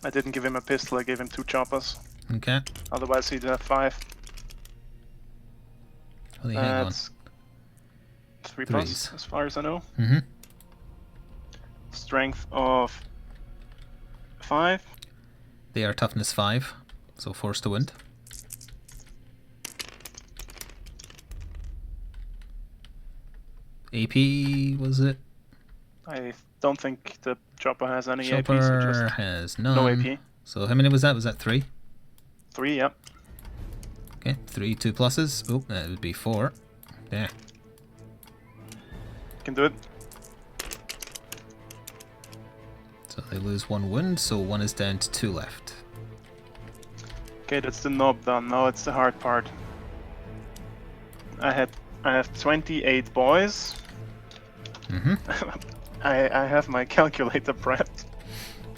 I didn't give him a pistol, I gave him 2 choppers. Okay. Otherwise he'd have 5. Well, hang on. That's 3+, Threes. as far as I know. Mm-hmm. Strength of 5. They are toughness 5, so force to wind. AP, was it? I don't think the chopper has any AP, so Chopper just has none. no AP. So how many was that? Was that 3? 3, yep. Okay, 3 2 pluses. Oh, that would be 4. Yeah. Can do it. So they lose 1 wound, so 1 is down to 2 left. Okay, that's the knob done. Now it's the hard part. I have 28 boys. Mm-hmm. I have my calculator prepped.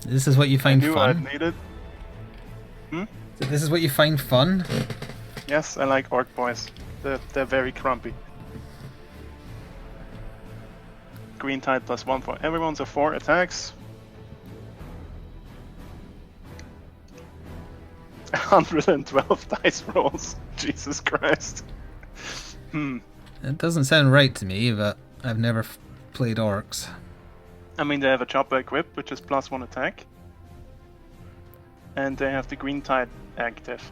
This is what you I find knew I'd fun? need it. So this is what you find fun? Yes, I like orc boys. They're very grumpy. Green tide +1 for everyone, so 4 attacks. 112 dice rolls. Jesus Christ. It doesn't sound right to me, but I've never played orcs. I mean, they have a chopper equipped, which is +1 attack. And they have the green tide active.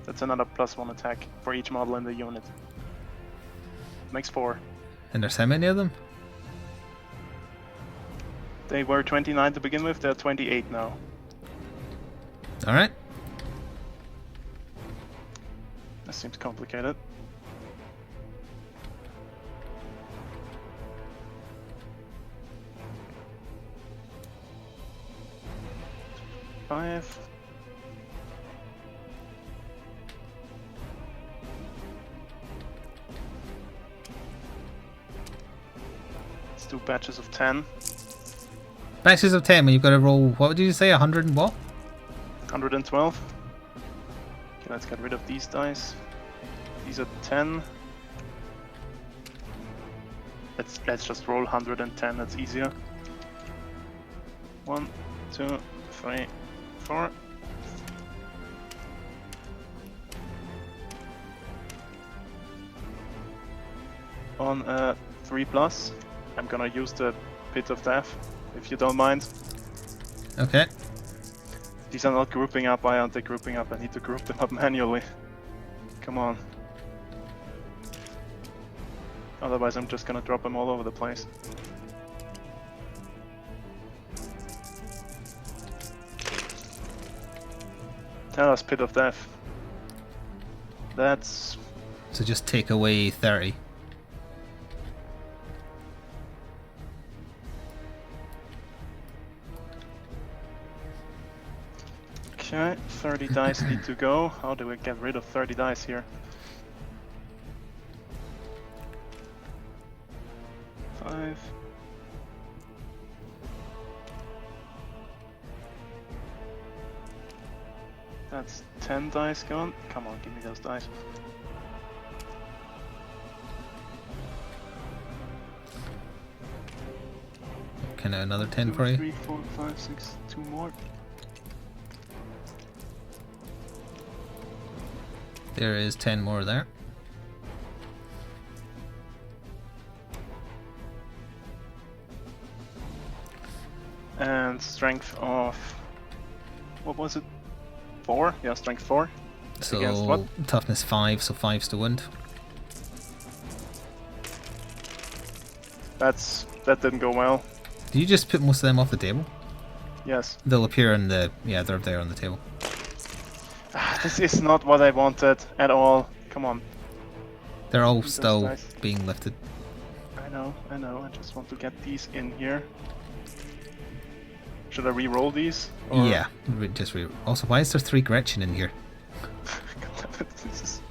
That's another +1 attack for each model in the unit. Makes 4. And there's how many of them? They were 29 to begin with, they're 28 now. Alright. That seems complicated. Five. Let's do batches of 10. Batches of 10 when you've got to roll, what would you say, 100 and what? 112. Okay, let's get rid of these dice. These are 10. Let's just roll 110, that's easier. 1, 2, 3, 4. On a 3+, I'm gonna use the Pit of Death, if you don't mind. Okay. These are not grouping up, why aren't they grouping up? I need to group them up manually. Come on. Otherwise I'm just gonna drop them all over the place. Tell us, Pit of Death. That's... So just take away 30. Okay, 30 dice need to go. How do we get rid of 30 dice here? 5. That's 10 dice gone. Come on, give me those dice. Can I another 10 2, for you? 3, 4, 5, 6, 2 more. There is 10 more there. And strength of... what was it? 4? Yeah, strength 4. Against what? So toughness 5, so 5's to wind. That didn't go well. Did you just put most of them off the table? Yes. They'll appear in the... yeah, they're there on the table. This is not what I wanted at all. Come on. They're all Those still dice. being lifted. I know. I just want to get these in here. Should I re-roll these? Or... Yeah, just re. Also, why is there 3 Gretchen in here? this is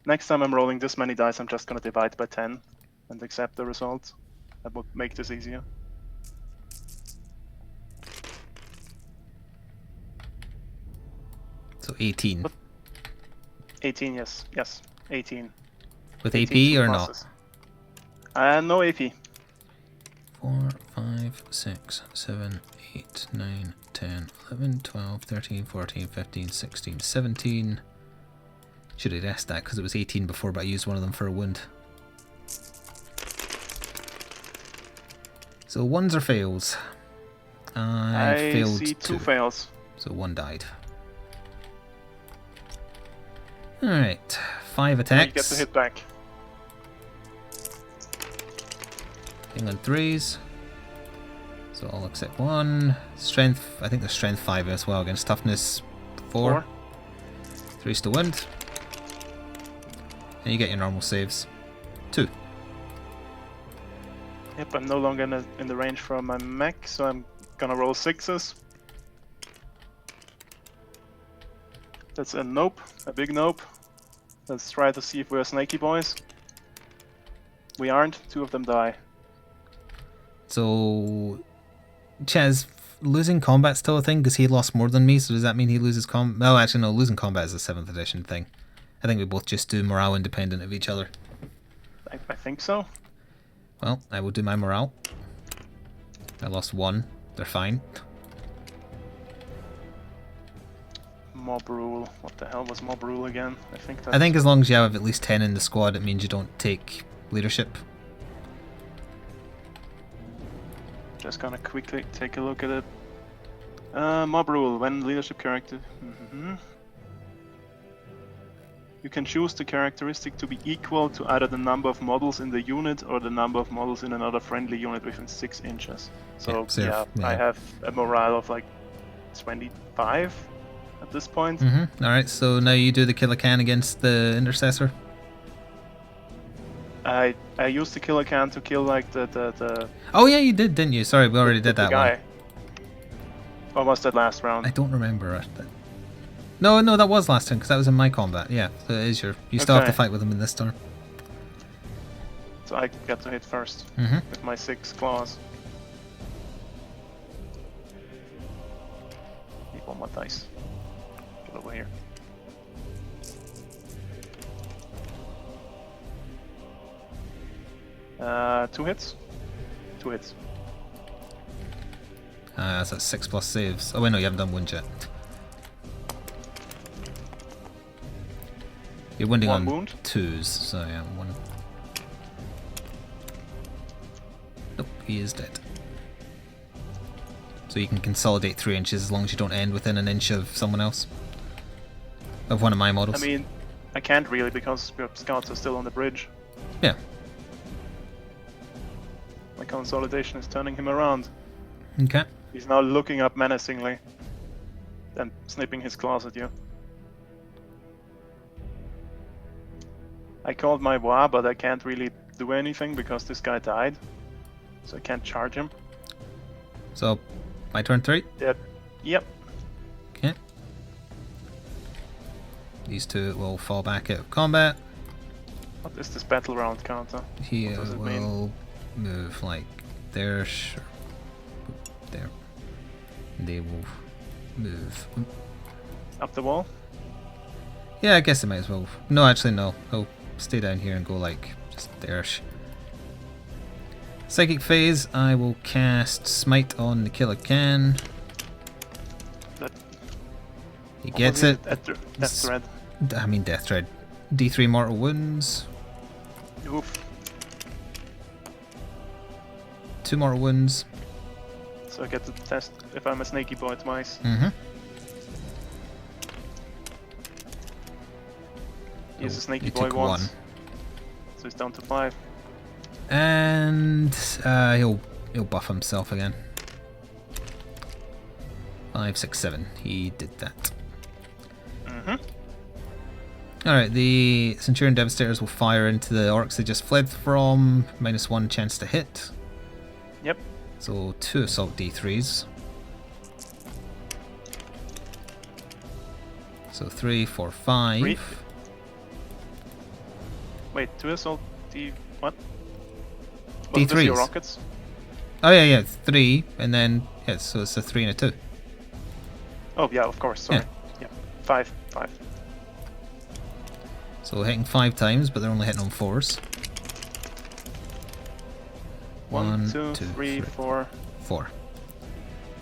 Next time I'm rolling this many dice, I'm just gonna divide by 10 and accept the result. That would make this easier. So 18. What? 18, yes. Yes, 18. With 18 AP or pluses. not? No AP. 4, 5, 6, 7, 8, 9, 10, 11, 12, 13, 14, 15, 16, 17. Should have guessed that because it was 18 before, but I used one of them for a wound. So ones or fails? I failed see two fails. So one died. Alright, 5 attacks. You get the hit back. Thing on 3s. So I'll accept 1. Strength, I think there's strength 5 as well against toughness 4. 3's to wound. And you get your normal saves. 2. Yep, I'm no longer in the range for my mech, so I'm gonna roll 6s. That's a nope, a big nope. Let's try to see if we're snaky boys. We aren't, 2 of them die. So, Chaz, losing combat's still a thing because he lost more than me, so does that mean he loses combat? No, actually no, losing combat is a 7th edition thing. I think we both just do morale independent of each other. I think so. Well, I will do my morale. I lost 1, they're fine. Mob rule. What the hell was mob rule again? I think as long as you have at least 10 in the squad, it means you don't take leadership. Just gonna quickly take a look at it. Mob rule. When leadership character... You can choose the characteristic to be equal to either the number of models in the unit or the number of models in another friendly unit within 6 inches. So yeah, I have a morale of like 25 at this point. Alright, so now you do the killer can against the intercessor. I used the killer can to kill like the Oh yeah, you did, didn't you? Sorry, we already did that guy. one. Or was that last round? I don't remember it. No, that was last turn because that was in my combat. Yeah, so it is your. You still have to fight with him in this turn. So I get to hit first with my 6 claws. Need 1 more dice. Get over here. Two hits. 2 hits. So that's 6 plus saves. Oh wait, no, you haven't done wound yet. You're wounding on wound. 2s, so yeah, 1. Nope, he is dead. So you can consolidate 3 inches as long as you don't end within an inch of someone else. Of one of my models. I mean, I can't really because your scouts are still on the bridge. Yeah. My consolidation is turning him around. Okay. He's now looking up menacingly and snipping his claws at you. I called my Wa, but I can't really do anything because this guy died. So I can't charge him. So, my turn 3? Yep. Okay. These 2 will fall back out of combat. What is this battle round counter? He will move like there, sure. There. They will move. Up the wall? Yeah, I guess I might as well. No, actually, no. He'll stay down here and go like just there. Psychic phase, I will cast Smite on the killer can. He gets it. Death Thread. I mean Death Thread. D3 mortal wounds. Oof. 2 mortal wounds. So I get to test if I'm a snaky boy twice. He's a snaky boy once. 1. So he's down to 5. And he'll buff himself again. 5, 6, 7. He did that. Alright, the Centurion Devastators will fire into the orcs they just fled from. -1 chance to hit. Yep. So 2 assault D3s. So 3, 4, 5. 3. Wait, 2 assault D. What? Wasn't this your D3s. rockets? Oh yeah, yeah, 3, and then yeah, so it's a 3 and a 2. Oh yeah, of course. Sorry. Yeah. 5. So we're hitting 5 times, but they're only hitting on 4s. 1, 2, 3, 4. 4.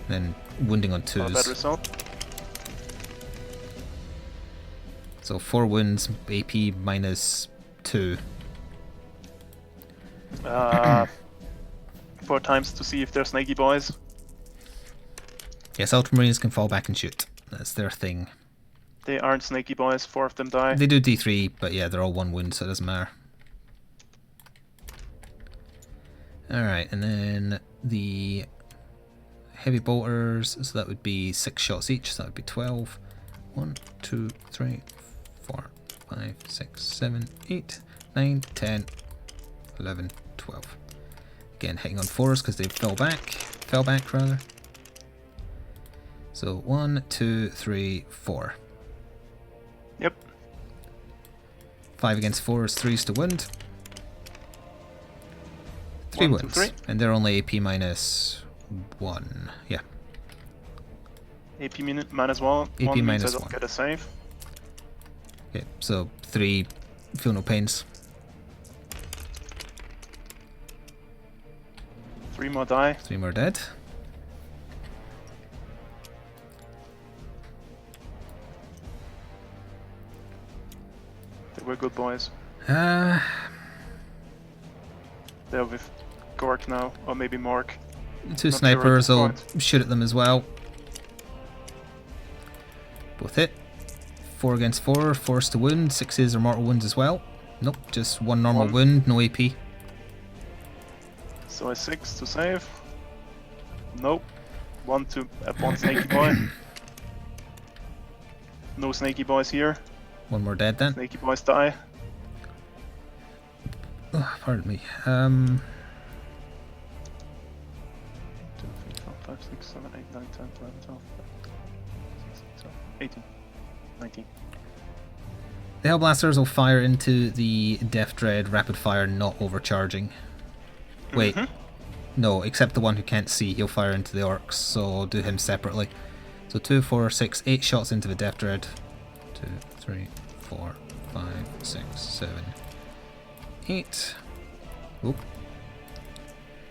Then wounding on Not a bad 2s. result. So 4 wounds, AP minus 2. 4 times to see if they're snaky boys. Yes, Ultramarines can fall back and shoot. That's their thing. They aren't snaky boys. 4 of them die. They do D3, but yeah, they're all 1 wound, so it doesn't matter. Alright, and then the heavy bolters, so that would be 6 shots each, so that would be 12. 1, 2, 3, 4, 5, 6, 7, 8, 9, 10, 11, 12. Again, hitting on 4s because they fell back rather. So 1, 2, 3, 4. Yep. 5 against 4s, 3s to wound. 3 1, 2, wounds. 3. And they're only AP minus 1. Yeah. AP minus 1. AP 1 means minus I don't 1. get a save. Okay, so 3 feel no pains. 3 more die. 3 more dead. They were good boys. Uh, They're with Gork now, or maybe Mork. 2 Not sure at snipers this will point. shoot at them as well. Both hit. 4 against 4, 4s to wound. 6s are mortal wounds as well. Nope, just 1 normal 1. wound, no AP. So a 6 to save. Nope. 1 snaky boy. No snaky boys here. 1 more dead then. Snaky boys die. Oh, pardon me. 2, 3, 4, 5, 6, 7, 8, 9, 10, 11, 12, 18, 19. The Hellblasters will fire into the Death Dread rapid fire, not overcharging. Wait, no, except the one who can't see, he'll fire into the Orks, so I'll do him separately. So 2, 4, 6, 8 shots into the Death Dread. 2, 3, 4, 5, 6, 7, 8. Oop.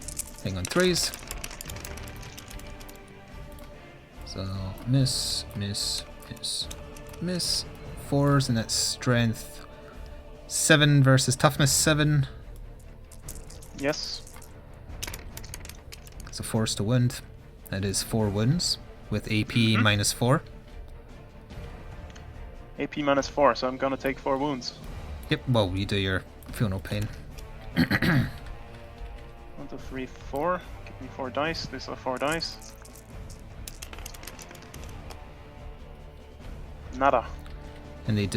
Thing on 3s. So miss, miss, miss, miss. 4s, and that's strength 7 versus toughness 7. Yes. So 4s to wound. That is 4 wounds with AP minus 4. AP minus 4, so I'm gonna take 4 wounds. Yep, well, you do your feel no pain. 1, 2, 3, 4. Give me 4 dice. These are 4 dice. Nada. And they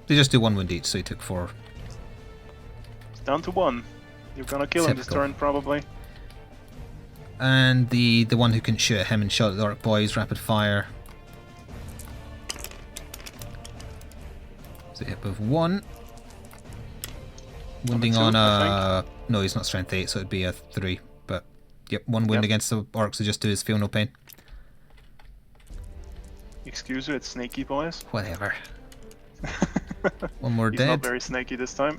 just do 1 wound each, so you took 4. It's down to 1. You're gonna kill him this Typical. turn, probably. And the one who can shoot at him and shot at the Orc boys, rapid fire. So hit with 1. Wounding 2, on I a... No, he's not strength 8, so it'd be a 3. But, yep, 1 wound Yep. against the Orcs, so just do his feel no pain. Excuse you, it's snaky boys. Whatever. 1 more He's dead. not very snaky this time.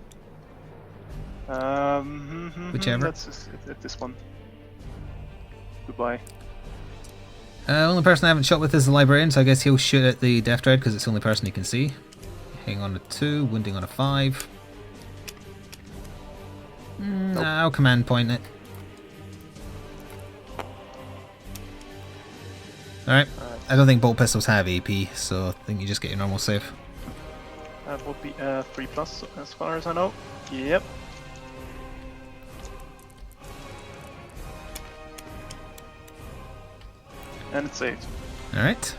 Whichever. Let's just hit this one. Goodbye. Only person I haven't shot with is the Librarian, so I guess he'll shoot at the Death Dread because it's the only person he can see. Hitting on a 2, wounding on a 5. I'll command point it. Alright, I don't think bolt pistols have AP, so I think you just get your normal save. That would be 3 plus as far as I know. Yep. And it's saved. Alright.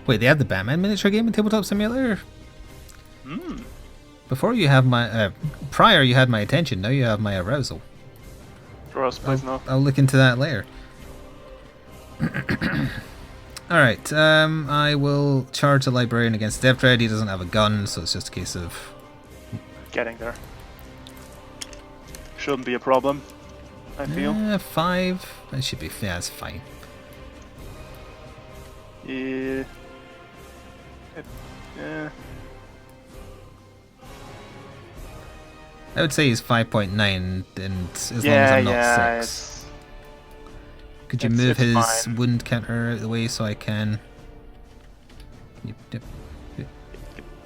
Wait, they had the Batman miniature game in Tabletop Simulator? Before you have my... prior you had my attention, now you have my arousal. Draw a space now. I'll look into that later. Alright, I will charge the librarian against Dev Dread. He doesn't have a gun, so it's just a case of... Getting there. Shouldn't be a problem, I feel. 5. That should be... Yeah, it's fine. Yeah. Yeah. I would say he's 5.9, and as long as I'm not 6. Could you move his fine. wound counter out of the way so I can... Yep.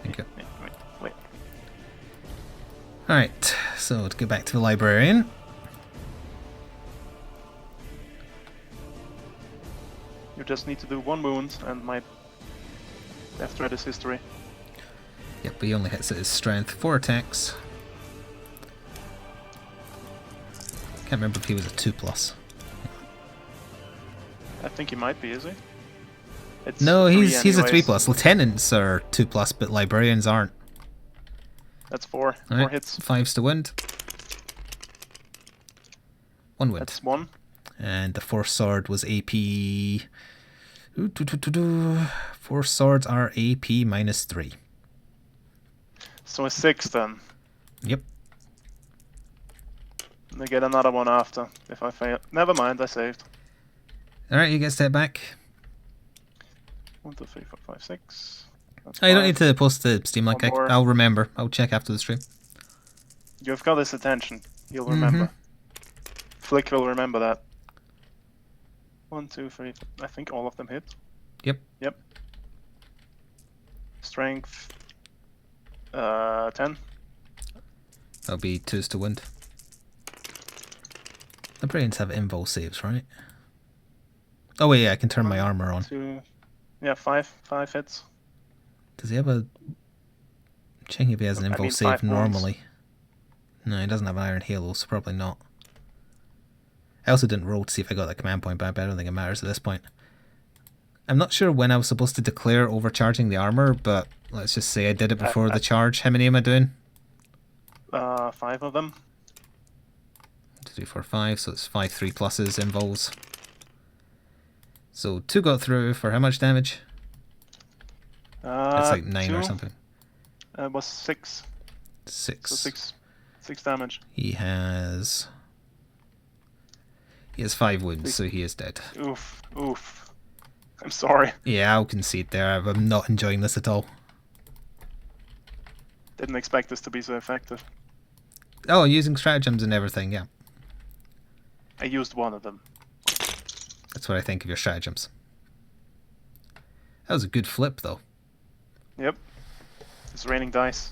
Thank you. Wait. Alright, so to get back to the librarian. You just need to do 1 wound, and my Death Dread is history. Yep, but he only hits at his strength. 4 attacks. Can't remember if he was a 2+. I think he might be, is he? It's No, 3 he's a anyways. 3+. Lieutenants are 2+, but librarians aren't. That's 4. 4 Alright, hits. 5's to wound. 1 wound. That's 1. And the Force Sword was AP... Force Swords are AP -3. So a 6 then. Yep. And I get another one after, if I fail. Never mind, I saved. Alright, you get step back. 1, 2, 3, 4, 5, 6. That's Oh, you don't 5. need to post the Steam link. One more. I'll remember. I'll check after the stream. You've got his attention. He'll remember. Flik will remember that. 1, 2, 3. I think all of them hit. Yep. Yep. Strength. 10. That'll be 2's to wound. Librarians have invul saves, right? Oh wait, yeah, I can turn my armor on. 2. Yeah, 5. 5 hits. Does he have a... Checking if he has an I invul mean, save 5 wounds. normally. No, he doesn't have an Iron Halo, so probably not. I also didn't roll to see if I got that command point back, but I don't think it matters at this point. I'm not sure when I was supposed to declare overcharging the armor, but let's just say I did it before the charge. How many am I doing? 5 of them. 2, 3, 4, 5, so it's 5 3 pluses invuls. So 2 got through for how much damage? It's like 9 or 2, something. was 6. 6. So 6 damage. He has 5 wounds, so he is dead. Oof. Oof. I'm sorry. Yeah, I'll concede there. I'm not enjoying this at all. Didn't expect this to be so effective. Oh, using stratagems and everything, yeah. I used 1 of them. That's what I think of your stratagems. That was a good flip, though. Yep. It's raining dice.